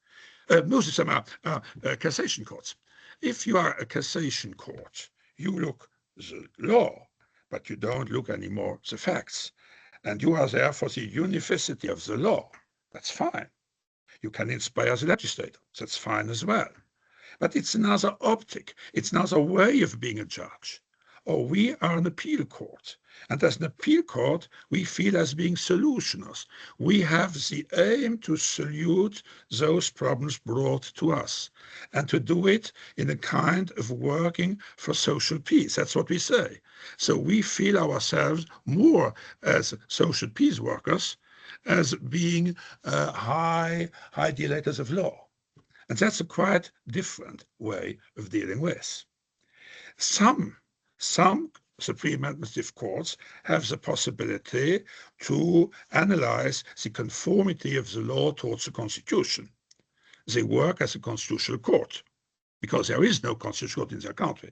Most of them are cassation courts. If you are a cassation court, you look the law, but you don't look anymore the facts. And you are there for the unificity of the law. That's fine. You can inspire the legislator. That's fine as well. But it's another optic. It's another way of being a judge. Or we are an appeal court. And as an appeal court, we feel as being solutioners. We have the aim to salute those problems brought to us and to do it in a kind of working for social peace. That's what we say. So we feel ourselves more as social peace workers as being high delators of law. And that's a quite different way of dealing with. Some Supreme Administrative Courts have the possibility to analyze the conformity of the law towards the Constitution. They work as a constitutional court because there is no constitutional court in their country.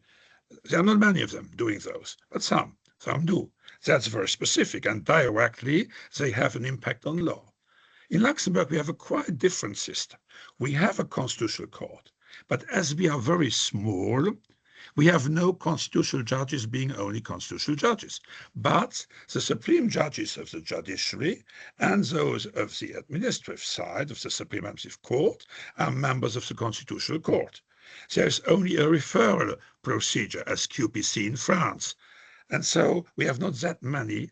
There are not many of them doing those, but some do. That's very specific, and directly they have an impact on law. In Luxembourg, we have a quite different system. We have a constitutional court, but as we are very small, we have no constitutional judges being only constitutional judges, but the supreme judges of the judiciary and those of the administrative side of the Supreme Administrative Court are members of the Constitutional Court. There is only a referral procedure as QPC in France, and so we have not that many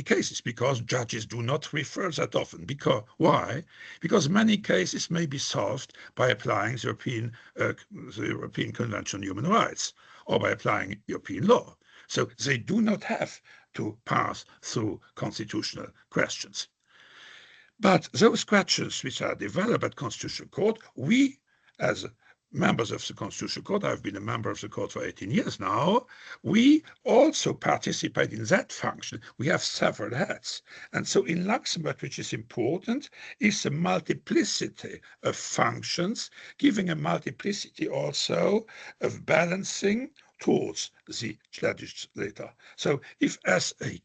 cases because judges do not refer that often. Because why? Because many cases may be solved by applying the European Convention on Human Rights or by applying European law. So they do not have to pass through constitutional questions. But those questions which are developed at Constitutional Court, we as members of the Constitutional Court, I've been a member of the court for 18 years now, we also participate in that function. We have several hats. And so in Luxembourg, which is important, is a multiplicity of functions, giving a multiplicity also of balancing towards the legislator. So if as a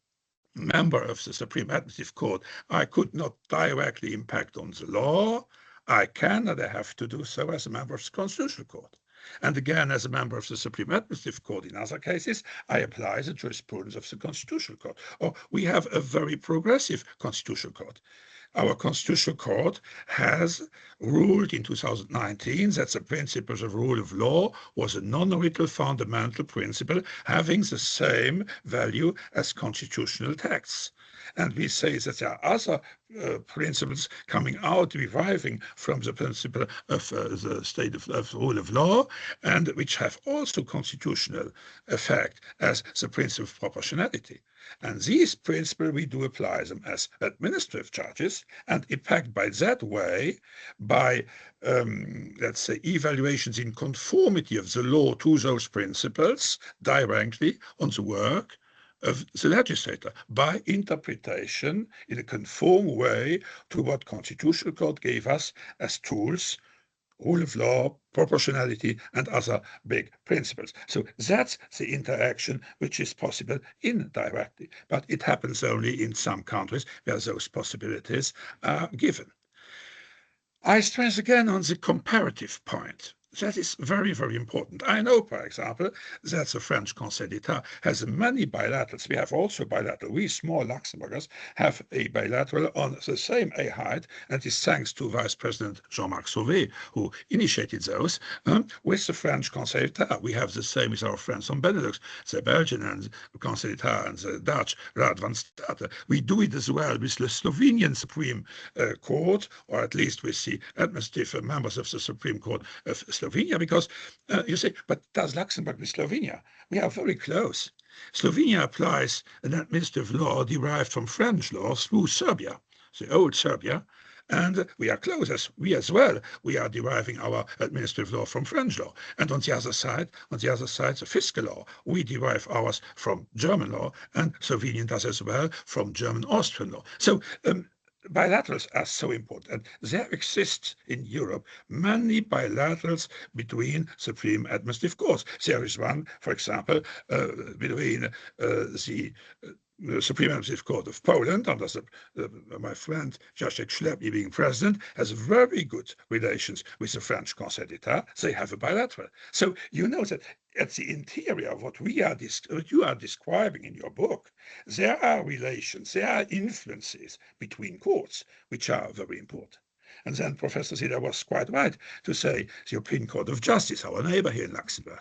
member of the Supreme Administrative Court, I could not directly impact on the law, I can and I have to do so as a member of the Constitutional Court. And again, as a member of the Supreme Administrative Court in other cases, I apply the jurisprudence of the Constitutional Court. Or we have a very progressive Constitutional Court. Our Constitutional Court has ruled in 2019 that the principles of rule of law was a non-neutral fundamental principle having the same value as constitutional texts. And we say that there are other principles coming out, deriving from the principle of the state of rule of law, and which have also constitutional effect as the principle of proportionality. And these principles, we do apply them as administrative charges and impact by that way, by, let's say, evaluations in conformity of the law to those principles directly on the work of the legislator by interpretation in a conform way to what Constitutional Court gave us as tools: rule of law, proportionality, and other big principles. So that's the interaction which is possible indirectly, but it happens only in some countries where those possibilities are given. I stress again on the comparative point. That is very, very important. I know, for example, that the French Conseil d'État has many bilaterals. We have also bilateral. We small Luxembourgers have a bilateral on the same A height, and it's thanks to Vice President Jean-Marc Sauvé, who initiated those, with the French Conseil d'État. We have the same with our friends on Benelux, the Belgian and the Conseil d'État and the Dutch Raad van State. We do it as well with the Slovenian Supreme Court, or at least with the administrative members of the Supreme Court of Slovenia, because you say, but does Luxembourg with Slovenia? We are very close. Slovenia applies an administrative law derived from French law through Serbia, the old Serbia, and we are close as well. We are deriving our administrative law from French law, and on the other side, the fiscal law, we derive ours from German law, and Slovenian does as well from German-Austrian law. So bilaterals are so important, and there exist in Europe many bilaterals between supreme administrative courts. There is one, for example, between the Supreme Administrative Court of Poland, under my friend Jacek Ślepny being president, has very good relations with the French Conseil d'État. They have a bilateral. So you know that at the interior of what you are describing in your book, there are relations, there are influences between courts, which are very important. And then Professor Ziller was quite right to say the European Court of Justice, our neighbor here in Luxembourg,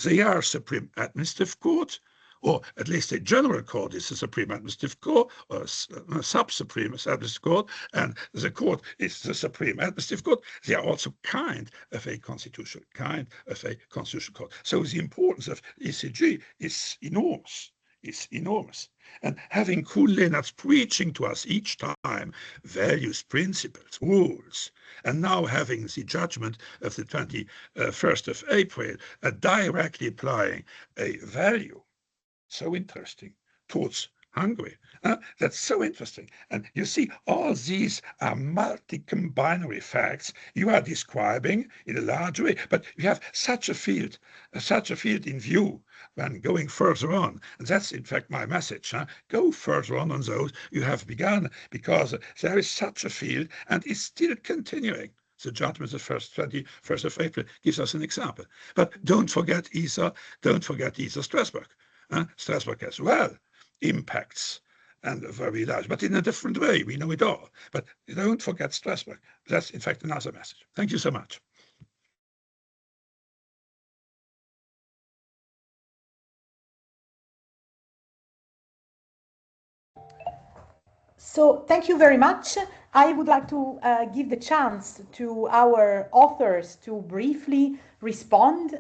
they are Supreme Administrative Court, or at least a general court is the Supreme Administrative Court, or a sub-supreme administrative court, and the court is the Supreme Administrative Court. They are also kind of a constitutional court. So the importance of ECJ is enormous. And having Kuhn-Lehnertz preaching to us each time values, principles, rules, and now having the judgment of the 21st of April directly applying a value, so interesting, towards Hungary. That's so interesting. And you see, all these are multi-combinatory facts you are describing in a large way, but you have such a field in view when going further on. And that's, in fact, my message. Go further on those you have begun, because there is such a field, and it's still continuing. The judgment of 21st of April gives us an example. But don't forget either Strasbourg. Strasbourg as well impacts, and very large, but in a different way. We know it all. But don't forget Strasbourg. That's, in fact, another message. Thank you so much. So thank you very much. I would like to give the chance to our authors to briefly respond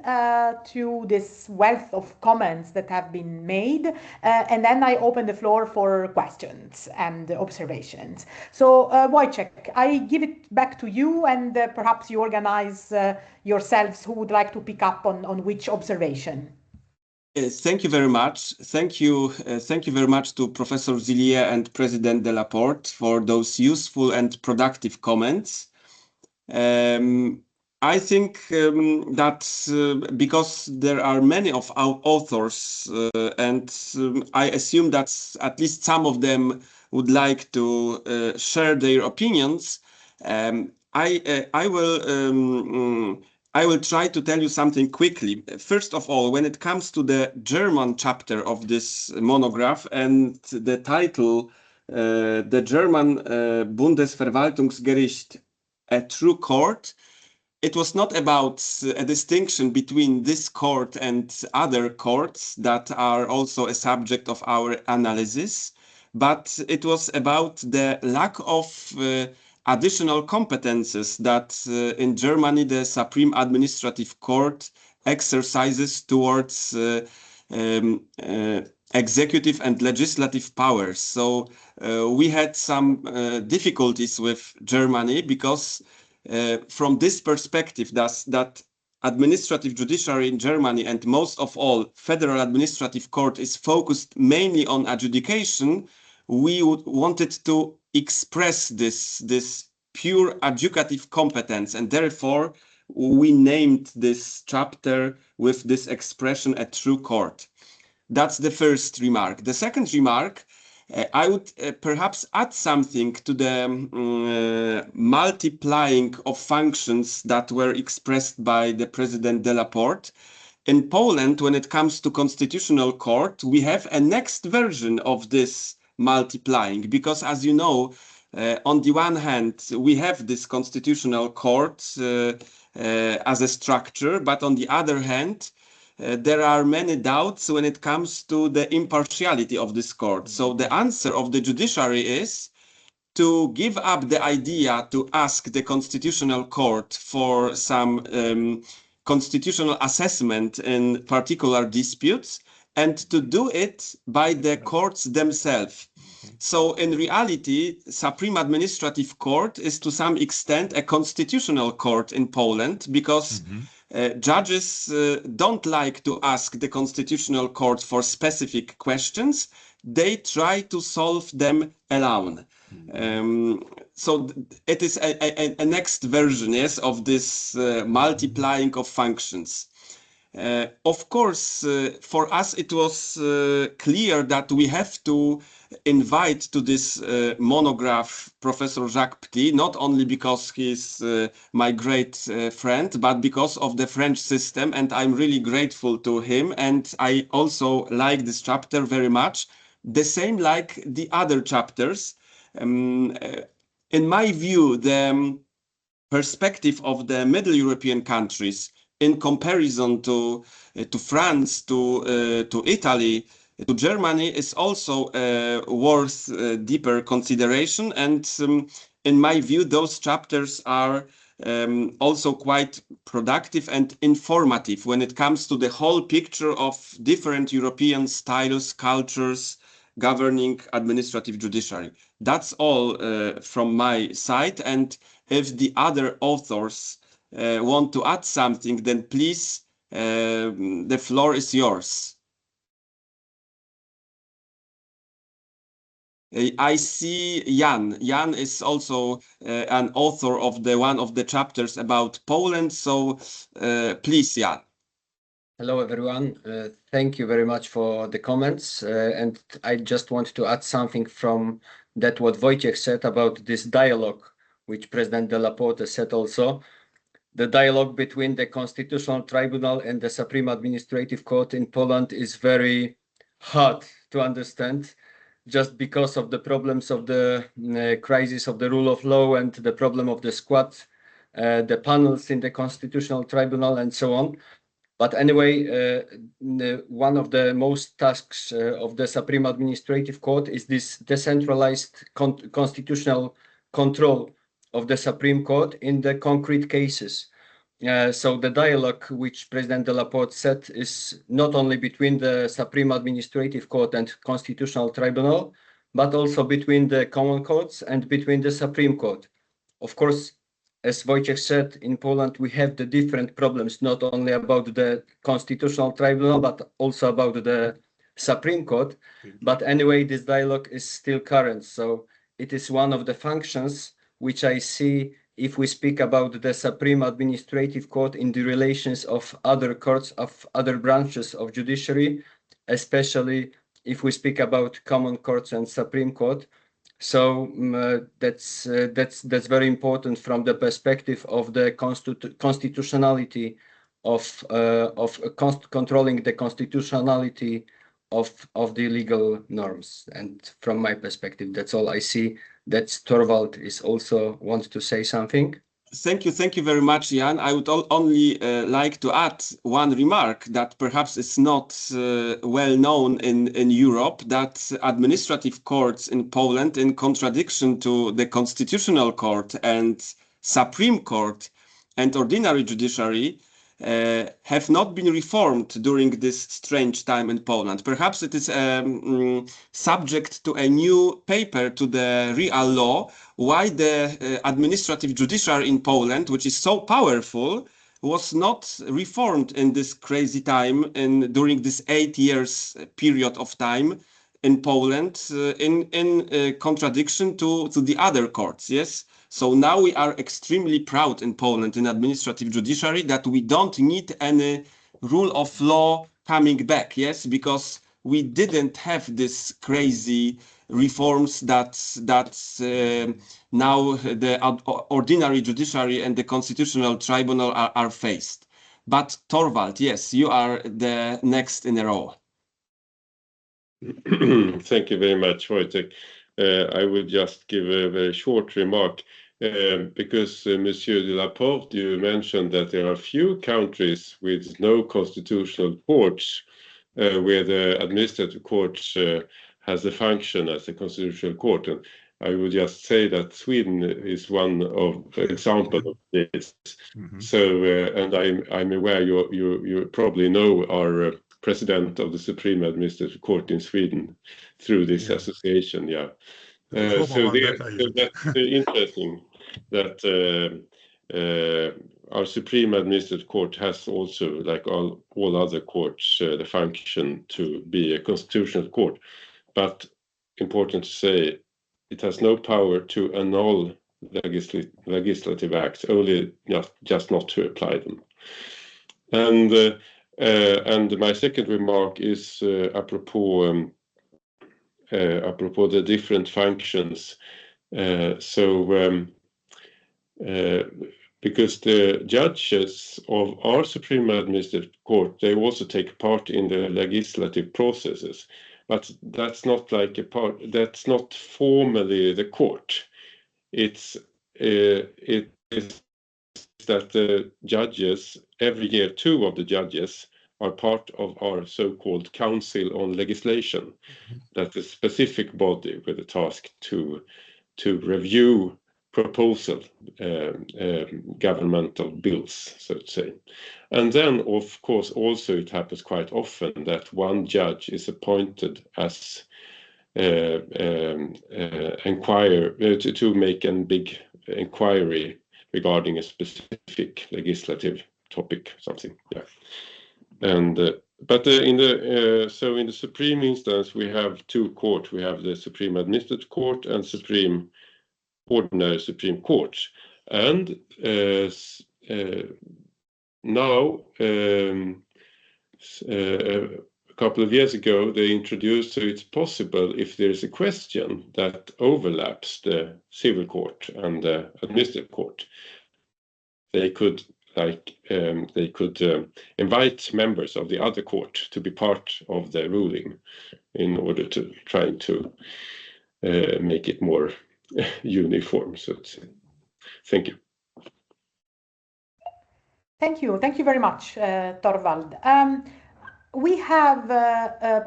to this wealth of comments that have been made, and then I open the floor for questions and observations. So Wojciech, I give it back to you, and perhaps you organize yourselves who would like to pick up on which observation. Thank you very much. Thank you very much to Professor Zillier and President Delaporte for those useful and productive comments. I think that because there are many of our authors, and I assume that at least some of them would like to share their opinions, I will try to tell you something quickly. First of all, when it comes to the German chapter of this monograph and the title, the German Bundesverwaltungsgericht, a true court, it was not about a distinction between this court and other courts that are also a subject of our analysis, but it was about the lack of additional competences that in Germany the Supreme Administrative Court exercises towards executive and legislative powers. So we had some difficulties with Germany because from this perspective, that administrative judiciary in Germany, and most of all, Federal Administrative Court is focused mainly on adjudication, we wanted to express this pure adjudicative competence, and therefore we named this chapter with this expression, a true court. That's the first remark. The second remark, I would perhaps add something to the multiplying of functions that were expressed by the President Delaporte. In Poland, when it comes to Constitutional Court, we have a next version of this multiplying, because as you know, on the one hand, we have this Constitutional Court as a structure, but on the other hand, there are many doubts when it comes to the impartiality of this court. So the answer of the judiciary is to give up the idea to ask the Constitutional Court for some constitutional assessment in particular disputes, and to do it by the courts themselves. So in reality, Supreme Administrative Court is to some extent a constitutional court in Poland, because judges don't like to ask the Constitutional Court for specific questions. They try to solve them alone. So it is a next version, yes, of this multiplying of functions. Of course, for us it was clear that we have to invite to this monograph Professor Jacques Petit, not only because he's my great friend, but because of the French system, and I'm really grateful to him, and I also like this chapter very much, the same like the other chapters. In my view, the perspective of the Middle European countries in comparison to France, to Italy, to Germany is also worth deeper consideration. And in my view, those chapters are also quite productive and informative when it comes to the whole picture of different European styles, cultures, governing administrative judiciary. That's all from my side. And if the other authors want to add something, then please, the floor is yours. I see Jan. Jan is also an author of one of the chapters about Poland. So please, Jan. Hello, everyone. Thank you very much for the comments. And I just want to add something from that what Wojciech said about this dialogue, which President Delaporte said also. The dialogue between the Constitutional Tribunal and the Supreme Administrative Court in Poland is very hard to understand, just because of the problems of the crisis of the rule of law and the problem of the squad, the panels in the Constitutional Tribunal and so on. But anyway, one of the most tasks of the Supreme Administrative Court is this decentralized constitutional control of the Supreme Court in the concrete cases. So the dialogue which President Delaporte said is not only between the Supreme Administrative Court and Constitutional Tribunal, but also between the common courts and between the Supreme Court. Of course, as Wojciech said, in Poland we have the different problems, not only about the Constitutional Tribunal, but also about the Supreme Court. But anyway, this dialogue is still current. So it is one of the functions which I see if we speak about the Supreme Administrative Court in the relations of other courts, of other branches of judiciary, especially if we speak about common courts and Supreme Court. So that's very important from the perspective of the constitutionality of controlling the constitutionality of the legal norms. And from my perspective, that's all I see. That Torvald is also wants to say something. Thank you very much, Jan. I would only like to add one remark that perhaps is not well known in Europe, that administrative courts in Poland, in contradiction to the Constitutional Court and Supreme Court and ordinary judiciary, have not been reformed during this strange time in Poland. Perhaps it is subject to a new paper to the real law, why the administrative judiciary in Poland, which is so powerful, was not reformed in this crazy time and during this 8 years period of time in Poland, in contradiction to the other courts. Yes. So now we are extremely proud in Poland in administrative judiciary that we don't need any rule of law coming back. Yes, because we didn't have this crazy reforms that now the ordinary judiciary and the constitutional tribunal are faced. But Torvald, yes, you are the next in a row. Thank you very much, Wojtek. I will just give a very short remark because Monsieur de Laporte, you mentioned that there are few countries with no constitutional courts where the administrative court has the function as a constitutional court. And I would just say that Sweden is one of the examples of this. So, and I'm aware you probably know our president of the Supreme Administrative Court in Sweden through this association. Yeah. So that's interesting that our Supreme Administrative Court has also, like all other courts, the function to be a constitutional court. But important to say, it has no power to annul legislative acts, only just not to apply them. And my second remark is apropos the different functions. Because the judges of our Supreme Administrative Court, they also take part in the legislative processes, but that's not like that's not formally the court. It is that the judges, every year 2 of the judges are part of our so-called Council on Legislation. That's a specific body with a task to review proposal, governmental bills, so to say. And then, of course, also it happens quite often that one judge is appointed as to make a big inquiry regarding a specific legislative topic, something. Yeah. And but in the Supreme instance, we have 2 courts. We have the Supreme Administrative Court and Ordinary Supreme Court. And now, a couple of years ago, they introduced, so it's possible if there is a question that overlaps the civil court and the administrative court, they could invite members of the other court to be part of the ruling in order to try to make it more uniform, so to say. Thank you. Thank you. Thank you very much, Torvald. We have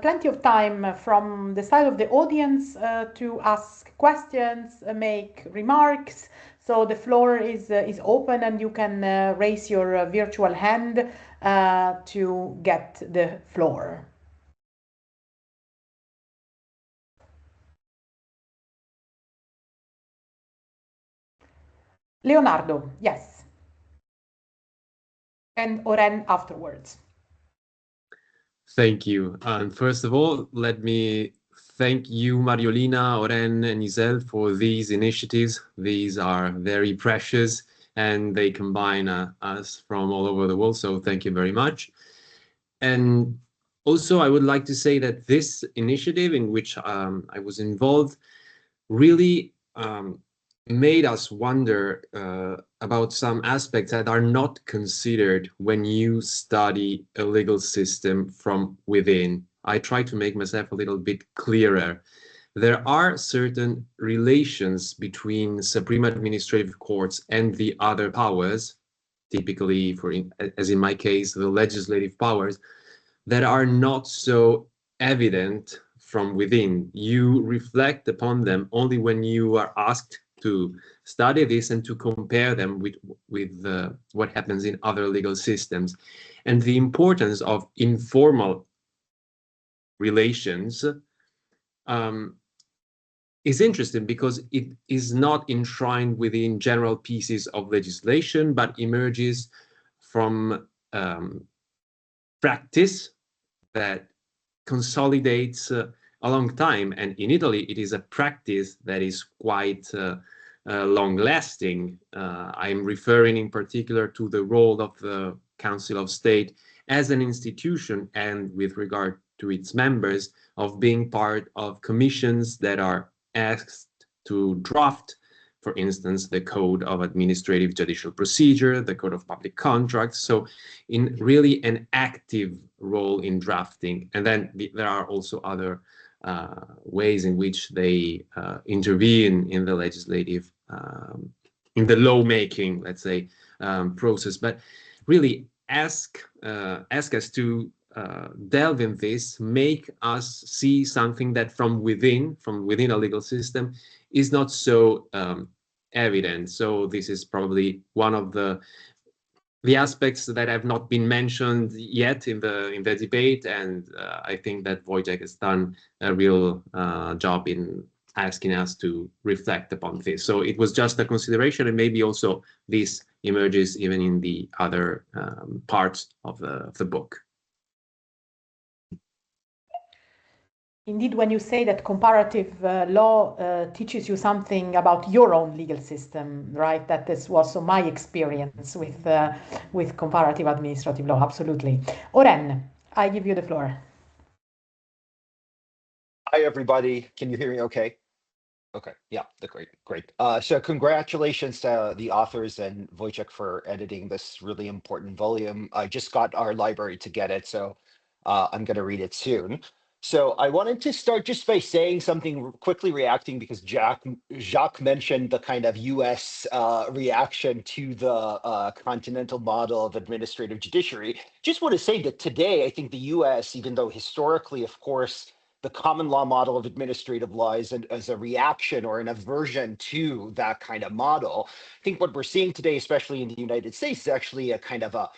plenty of time from the side of the audience to ask questions, make remarks. So the floor is open and you can raise your virtual hand to get the floor. Leonardo, yes. And Oren afterwards. Thank you. And first of all, let me thank you, Mariolina, Oren, and Isel for these initiatives. These are very precious and they combine us from all over the world. So thank you very much. And also, I would like to say that this initiative in which I was involved really made us wonder about some aspects that are not considered when you study a legal system from within. I try to make myself a little bit clearer. There are certain relations between Supreme Administrative Courts and the other powers, typically, as in my case, the legislative powers, that are not so evident from within. You reflect upon them only when you are asked to study this and to compare them with what happens in other legal systems. And the importance of informal relations is interesting because it is not enshrined within general pieces of legislation, but emerges from practice that consolidates a long time. And in Italy, it is a practice that is quite long-lasting. I'm referring in particular to the role of the Council of State as an institution, and with regard to its members, of being part of commissions that are asked to draft, for instance, the Code of Administrative Judicial Procedure, the Code of Public Contracts. So in really an active role in drafting. And then there are also other ways in which they intervene in the legislative, in the lawmaking, let's say, process. But really ask us to delve in this, make us see something that from within a legal system is not so evident. So this is probably one of the aspects that have not been mentioned yet in the debate, and I think that Wojciech has done a real job in asking us to reflect upon this. So it was just a consideration, and maybe also this emerges even in the other parts of the book. Indeed, when you say that comparative law teaches you something about your own legal system, right? That this was also my experience with comparative administrative law. Absolutely. Oren, I give you the floor. Hi, everybody. Can you hear me okay? Okay, yeah, great. So congratulations to the authors and Wojciech for editing this really important volume. I just got our library to get it, so I'm going to read it soon. So I wanted to start just by saying something, quickly reacting, because Jacques mentioned the kind of US reaction to the continental model of administrative judiciary. Just want to say that today, I think the US, even though historically, of course, the common law model of administrative law is as a reaction or an aversion to that kind of model. I think what we're seeing today, especially in the United States, is actually a kind of a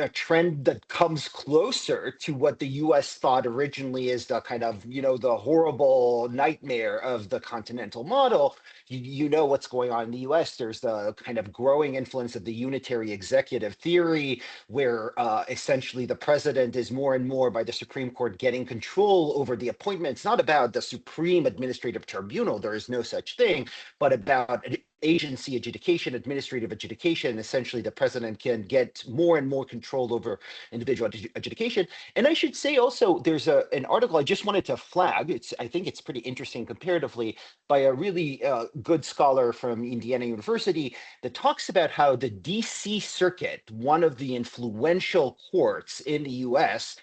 trend that comes closer to what the US thought originally is the kind of, the horrible nightmare of the continental model. You know what's going on in the US. There's the kind of growing influence of the unitary executive theory, where essentially the president is more and more, by the Supreme Court, getting control over the appointments, not about the Supreme Administrative Tribunal, there is no such thing, but about agency adjudication, administrative adjudication. Essentially, the president can get more and more control over individual adjudication. And I should say also, there's an article I just wanted to flag. I think it's pretty interesting comparatively, by a really good scholar from Indiana University, that talks about how the DC Circuit, one of the influential courts in the US,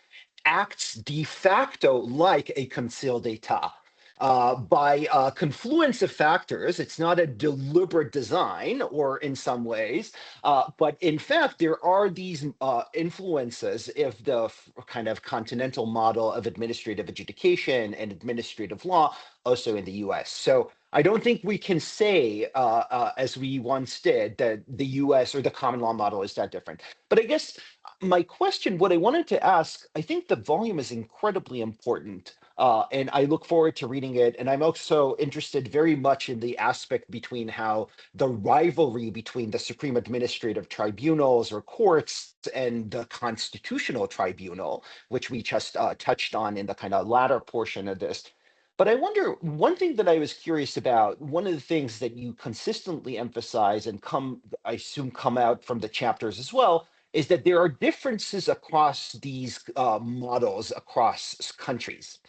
acts de facto like a Conseil d'Etat. By a confluence of factors. It's not a deliberate design, or in some ways, but in fact, there are these influences of the kind of continental model of administrative adjudication and administrative law also in the US. So I don't think we can say, as we once did, that the US or the common law model is that different. But I guess my question, what I wanted to ask, I think the volume is incredibly important. And I look forward to reading it. And I'm also interested very much in the aspect between how the rivalry between the Supreme Administrative Tribunals or courts and the Constitutional Tribunal, which we just touched on in the kind of latter portion of this. But I wonder, one thing that I was curious about, one of the things that you consistently emphasize and I assume come out from the chapters as well, is that there are differences across these models across countries.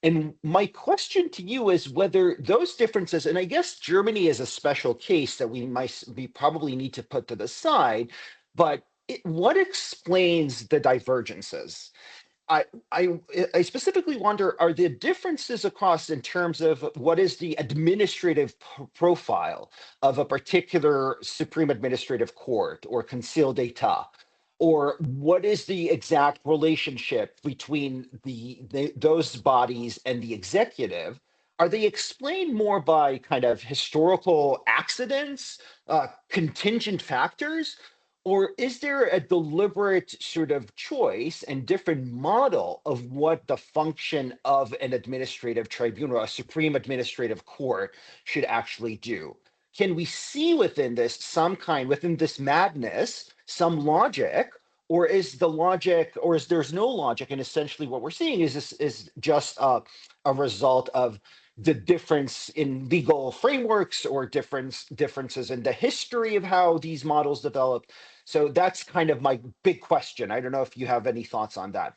And my question to you is whether those differences, and I guess Germany is a special case that we probably need to put to the side, but what explains the divergences? I specifically wonder, are the differences across in terms of what is the administrative profile of a particular Supreme Administrative Court or Conseil d'Etat? Or what is the exact relationship between those bodies and the executive? Are they explained more by kind of historical accidents, contingent factors? Or is there a deliberate sort of choice and different model of what the function of an administrative tribunal, a Supreme Administrative Court, should actually do? can we see within this within this madness, some logic, or is there's no logic, and essentially what we're seeing is just a result of the difference in legal frameworks or differences in the history of how these models developed? So that's kind of my big question. I don't know if you have any thoughts on that.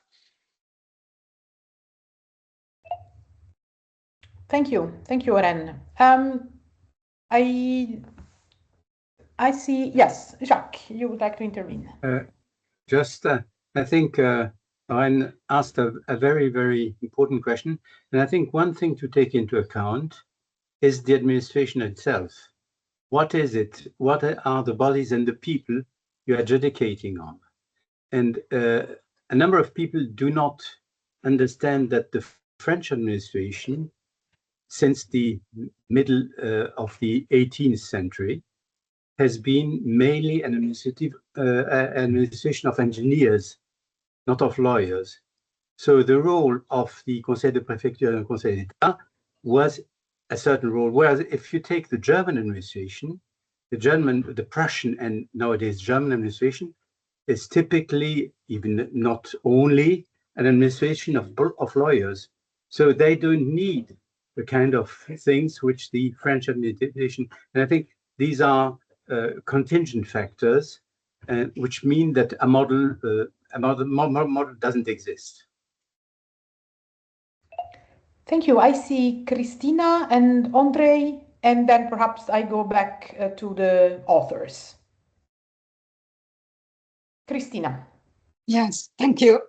Thank you, Oren. I see. Yes, Jacques, you would like to intervene. I think Oren asked a very, very important question. And I think one thing to take into account is the administration itself. What is it? What are the bodies and the people you're adjudicating on? And a number of people do not understand that the French administration, since the middle of the 18th century, has been mainly an administration of engineers, not of lawyers. So the role of the Conseil de Préfecture and Conseil d'État was a certain role. Whereas if you take the German administration, the Prussian and nowadays German administration is typically, even not only, an administration of lawyers. So they don't need the kind of things which the French administration, and I think these are contingent factors, which mean that a model doesn't exist. Thank you. I see Christina and Andre, and then perhaps I go back to the authors. Christina. Yes, thank you.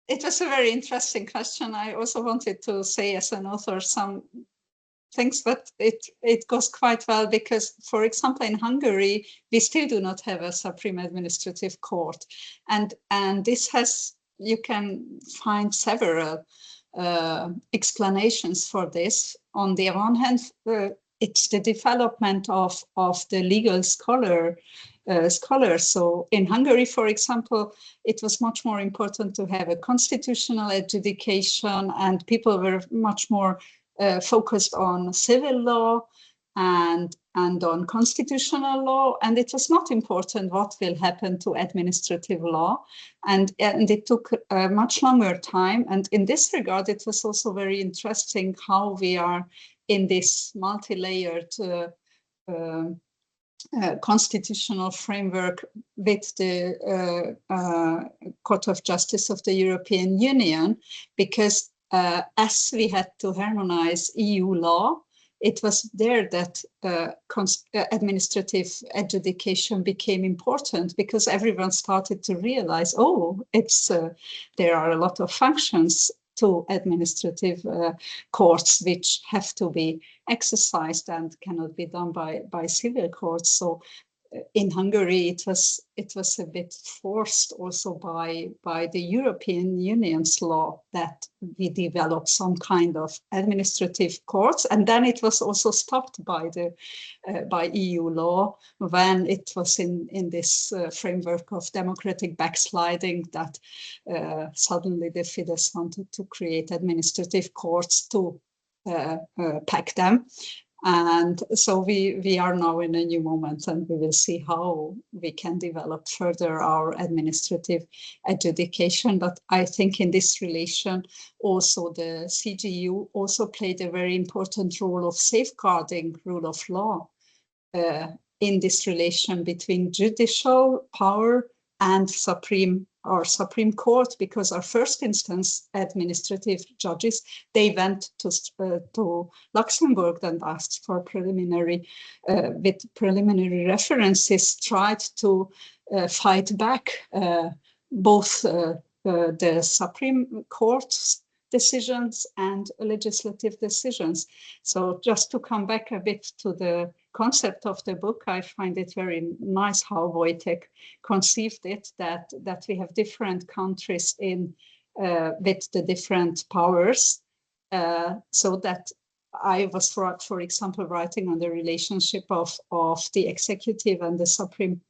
It was a very interesting question. I also wanted to say as an author some things, but it goes quite well because, for example, in Hungary, we still do not have a Supreme Administrative Court. And this has, you can find several explanations for this. On the one hand, it's the development of the legal scholars. So in Hungary, for example, it was much more important to have a constitutional adjudication, and people were much more focused on civil law and on constitutional law, and it was not important what will happen to administrative law, and it took a much longer time. And in this regard, it was also very interesting how we are in this multi-layered constitutional framework with the Court of Justice of the European Union, because as we had to harmonize EU law, it was there that administrative adjudication became important, because everyone started to realize, oh, there are a lot of functions to administrative courts which have to be exercised and cannot be done by civil courts. So in Hungary, it was a bit forced also by the European Union's law that we developed some kind of administrative courts, and then it was also stopped by EU law when it was in this framework of democratic backsliding that suddenly the Fidesz wanted to create administrative courts to pack them. And so we are now in a new moment, and we will see how we can develop further our administrative adjudication. But I think in this relation, also the CJEU also played a very important role of safeguarding rule of law in this relation between judicial power and Supreme Court, because our first instance administrative judges, they went to Luxembourg and asked for preliminary references, tried to fight back both the Supreme Court's decisions and legislative decisions. So just to come back a bit to the concept of the book, I find it very nice how Wojtek conceived it, that we have different countries with the different powers, so that I was, for example, writing on the relationship of the executive and the Supreme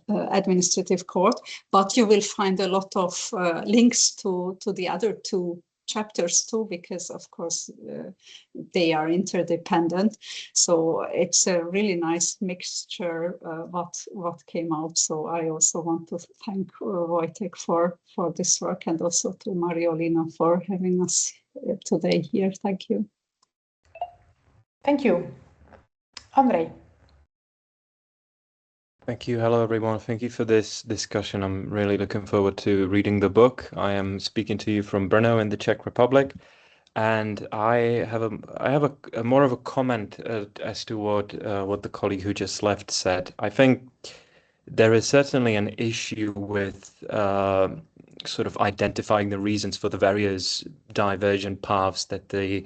Administrative Court, but you will find a lot of links to the other two chapters too, because of course they are interdependent. So it's a really nice mixture what came out. So I also want to thank Wojtek for this work, and also to Mariolina for having us today here. Thank you. Thank you. Andrei. Thank you. Hello, everyone. Thank you for this discussion. I'm really looking forward to reading the book. I am speaking to you from Brno in the Czech Republic, and I have a more of a comment as to what the colleague who just left said. I think there is certainly an issue with sort of identifying the reasons for the various divergent paths that the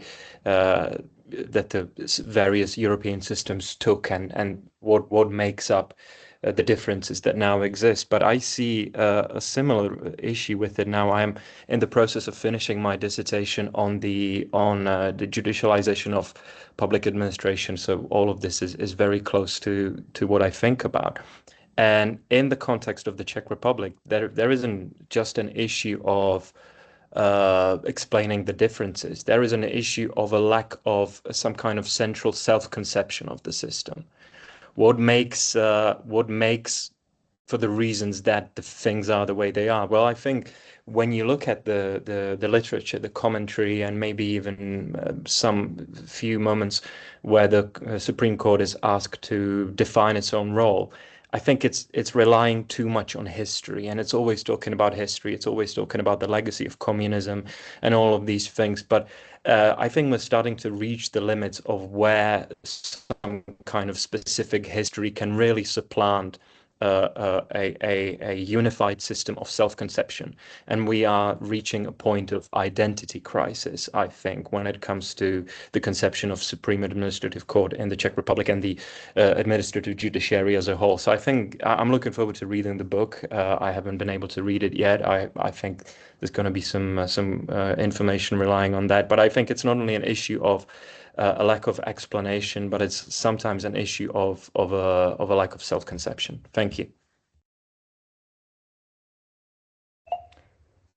various European systems took, and what makes up the differences that now exist. But I see a similar issue with it now. I am in the process of finishing my dissertation on the judicialization of public administration. So all of this is very close to what I think about. And in the context of the Czech Republic, there isn't just an issue of explaining the differences. There is an issue of a lack of some kind of central self-conception of the system. What makes for the reasons that the things are the way they are? Well, I think when you look at the literature, the commentary, and maybe even some few moments where the Supreme Court is asked to define its own role, I think it's relying too much on history, and it's always talking about history. It's always talking about the legacy of communism and all of these things. But I think we're starting to reach the limits of where some kind of specific history can really supplant a unified system of self-conception, and we are reaching a point of identity crisis, I think, when it comes to the conception of Supreme Administrative Court in the Czech Republic and the administrative judiciary as a whole. So I think I'm looking forward to reading the book. I haven't been able to read it yet. I think there's going to be some information relying on that, but I think it's not only an issue of a lack of explanation, but it's sometimes an issue of a lack of self-conception. Thank you.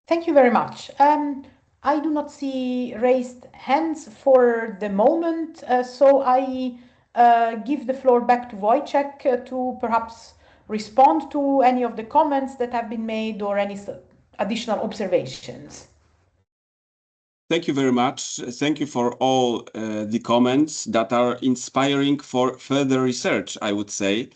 Thank you very much. I do not see raised hands for the moment, so I give the floor back to Wojciech to perhaps respond to any of the comments that have been made or any additional observations. Thank you very much. Thank you for all the comments that are inspiring for further research, I would say.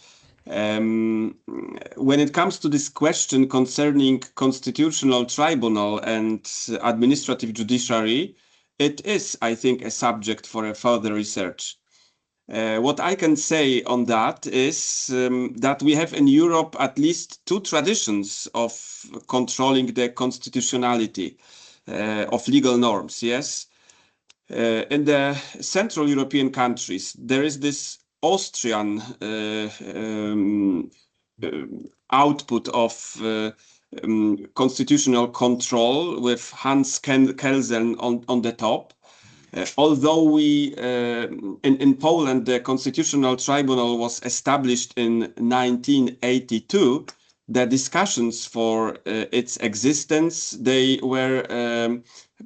When it comes to this question concerning constitutional tribunal and administrative judiciary, it is, I think, a subject for a further research. What I can say on that is that we have in Europe at least two traditions of controlling the constitutionality of legal norms, yes? In the Central European countries, there is this Austrian output of constitutional control with Hans Kelsen on the top. Although we, in Poland, the Constitutional Tribunal was established in 1982, the discussions for its existence, they were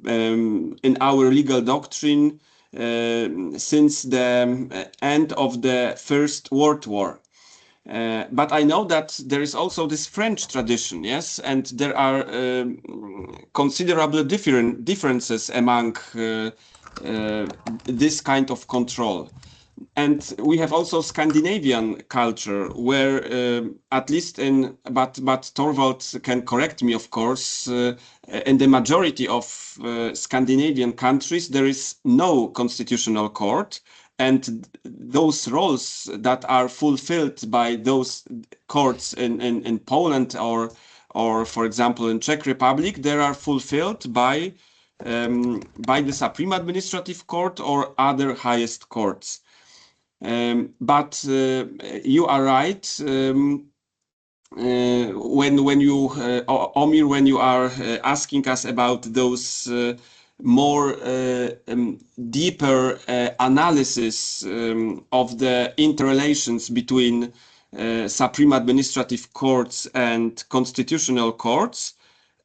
in our legal doctrine since the end of the First World War. But I know that there is also this French tradition, yes, and there are considerable differences among this kind of control. And we have also Scandinavian culture where, at least in, but Torvald can correct me, of course, in the majority of Scandinavian countries, there is no constitutional court. And those roles that are fulfilled by those courts in Poland or for example, in Czech Republic, they are fulfilled by the Supreme Administrative Court or other highest courts. But you are right when you, Omir, when you are asking us about those more deeper analysis of the interrelations between Supreme Administrative Courts and constitutional courts.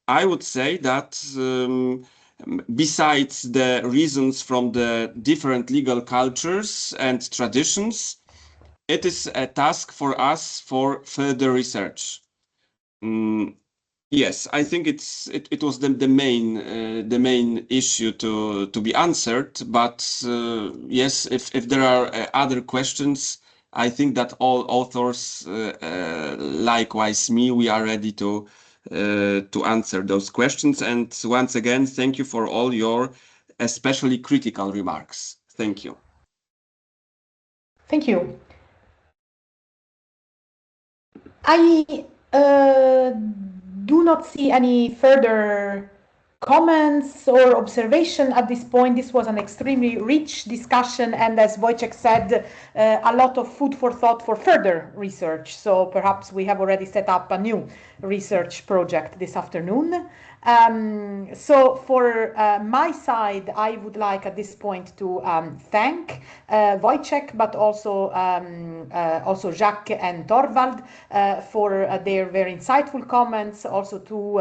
I would say that besides the reasons from the different legal cultures and traditions, it is a task for us for further research. Yes, I think it was the main issue to be answered. But yes, if there are other questions, I think that all authors, likewise me, we are ready to answer those questions. And once again, thank you for all your especially critical remarks. Thank you. Thank you. I do not see any further comments or observation at this point. This was an extremely rich discussion, and as Wojciech said, a lot of food for thought for further research. So perhaps we have already set up a new research project this afternoon. So for my side, I would like at this point to thank Wojciech, but also Jacques and Torvald for their very insightful comments, also to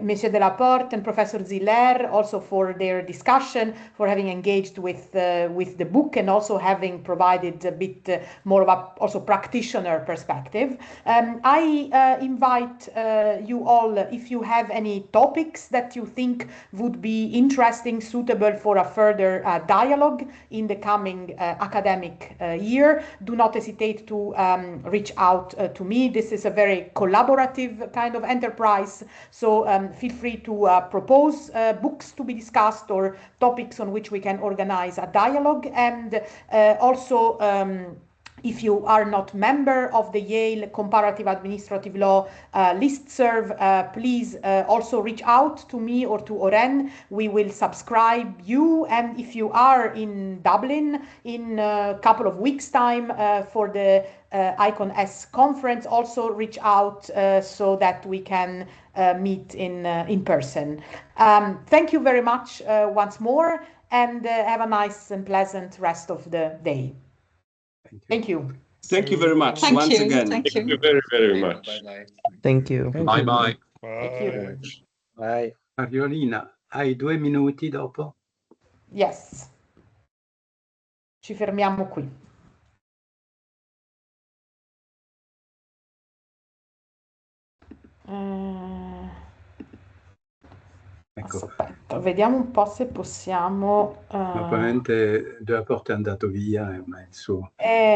Monsieur Delaporte and Professor Ziller, also for their discussion, for having engaged with the book and also having provided a bit more of a also practitioner perspective. I invite you all, if you have any topics that you think would be interesting, suitable for a further dialogue in the coming academic year, do not hesitate to reach out to me. This is a very collaborative kind of enterprise, so feel free to propose books to be discussed or topics on which we can organize a dialogue. And also, if you are not member of the Yale Comparative Administrative Law listserv, please also reach out to me or to Oren. We will subscribe you. And if you are in Dublin in a couple of weeks' time for the ICON-S conference, also reach out so that we can meet in person. Thank you very much once more, and have a nice and pleasant rest of the day. Thank you. Thank you very much once again. Thank you very, very much. Bye-bye. Thank you. Bye-bye. Thank you. Bye. Mariolina, hai 2 minuti dopo? Yes. Ci fermiamo qui. Ecco. Aspetta, vediamo un po' se possiamo. Probabilmente Delaporte è andato via, ma il suo.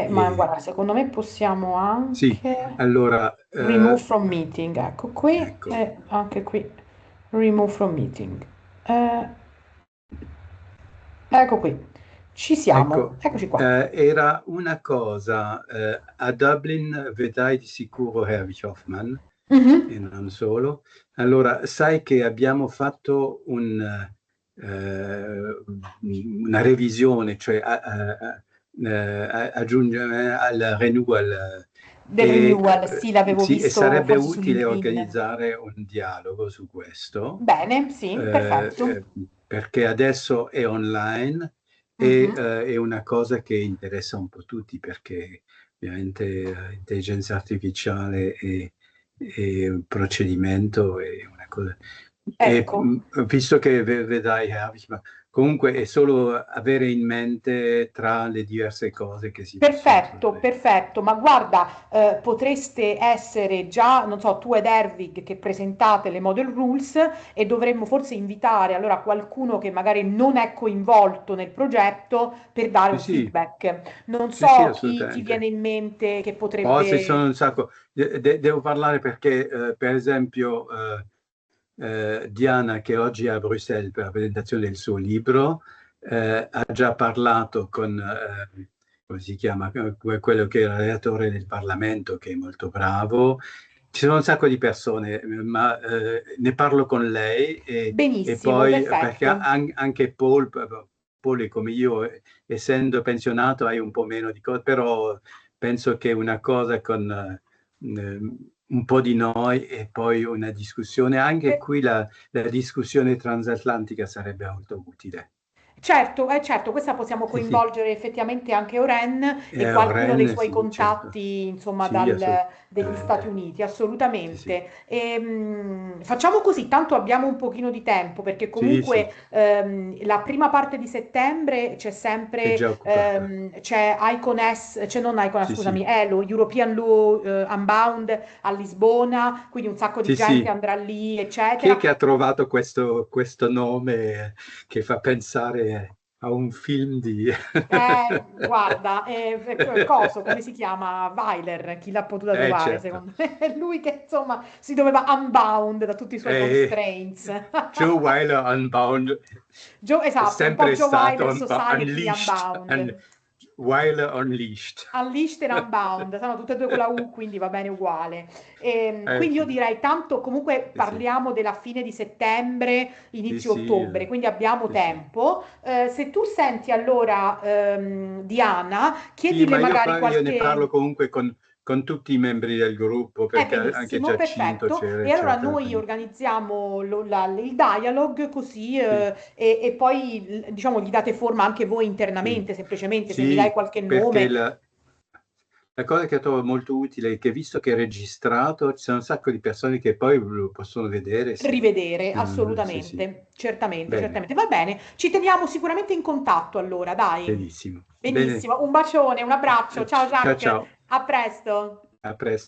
Ma guarda, secondo me possiamo anche. Sì, allora. Remove from meeting, ecco qui, ecco. E anche qui. Remove from meeting. Ecco qui. Ci siamo. Ecco, Eccoci qua. era una cosa, a Dublin vedrai di sicuro Herwig Hoffmann. E non solo. Allora, sai che abbiamo fatto una revisione, cioè aggiungere al renewal. Del renewal, sì, l'avevo visto. E sarebbe utile LinkedIn. Organizzare un dialogo su questo. Bene, sì, perfetto. Perché adesso è online e è una cosa che interessa un po' tutti, perché ovviamente l'intelligenza artificiale e il procedimento è una cosa. Ecco. E, visto che vedrai Herwig, ma comunque è solo avere in mente tra le diverse cose che si Perfetto, perfetto, ma guarda, potreste essere già, non so, tu ed Herwig che presentate le model rules, e dovremmo forse invitare allora qualcuno che magari non è coinvolto nel progetto per dare un feedback. Non so chi ti viene in mente che potrebbe. Ci sono un sacco. Devo parlare perché, per esempio, Diana, che oggi è a Bruxelles per la presentazione del suo libro, ha già parlato con, come si chiama, quello che è il relatore del Parlamento, che è molto bravo. Ci sono un sacco di persone, ma ne parlo con lei e poi perché anche Paul è come io, essendo pensionato hai un po' meno di cose, però penso che una cosa con un po' di noi e poi una discussione, anche qui la discussione transatlantica sarebbe molto utile. Certo, certo, questa possiamo Sì, sì. coinvolgere effettivamente anche Oren e Eh, qualcuno dei Oren, suoi sì, certo. contatti, insomma, Sì, assolutamente. degli Stati Uniti, Sì, sì. assolutamente. Facciamo così, tanto abbiamo un pochino di tempo, perché Sì, sì, comunque la prima parte di settembre c'è è sempre, già occupata. c'è ICONES, c'è non ICONES, Sì, scusami, sì. è lo European Law Unbound a Lisbona, quindi un sacco di Sì, gente sì. andrà lì, Chi è eccetera. che ha trovato questo nome che fa pensare a un film di... Guarda, coso, come si chiama? Weiler, chi l'ha potuta trovare, Certo. secondo me? È lui che, insomma, si doveva unbound da tutti i suoi constraints. Joe Weiler Unbound Joe, è esatto, un po' sempre Joe stato Weiler Society Unleashed, Unbound. Weiler Unleashed. Unleashed e Unbound, sono tutte e due con la U, quindi va bene uguale. Quindi io Sì, direi tanto, comunque sì, parliamo della fine di settembre, sì, inizio sì, ottobre, quindi abbiamo sì, sì. tempo. Se tu senti allora Diana, Sì, chiedile ma magari io ne parlo qualche... comunque con tutti i membri del gruppo, perché anche benissimo, Giacinto perfetto. c'era, E allora eccetera. noi Quindi, organizziamo il dialogue così sì, e poi diciamo gli date forma anche voi sì. internamente, semplicemente se mi dai Sì, qualche perché nome. la cosa che trovo molto utile è che visto che è registrato, ci sono un sacco di persone che poi lo possono vedere. Rivedere, Sì, sì. assolutamente, certamente, Bene, certamente. Va bene, ci teniamo sicuramente in contatto allora, dai. benissimo. Bene, Benissimo, un bacione, un abbraccio. Ciao ciao Jacques, ciao, a presto. a presto.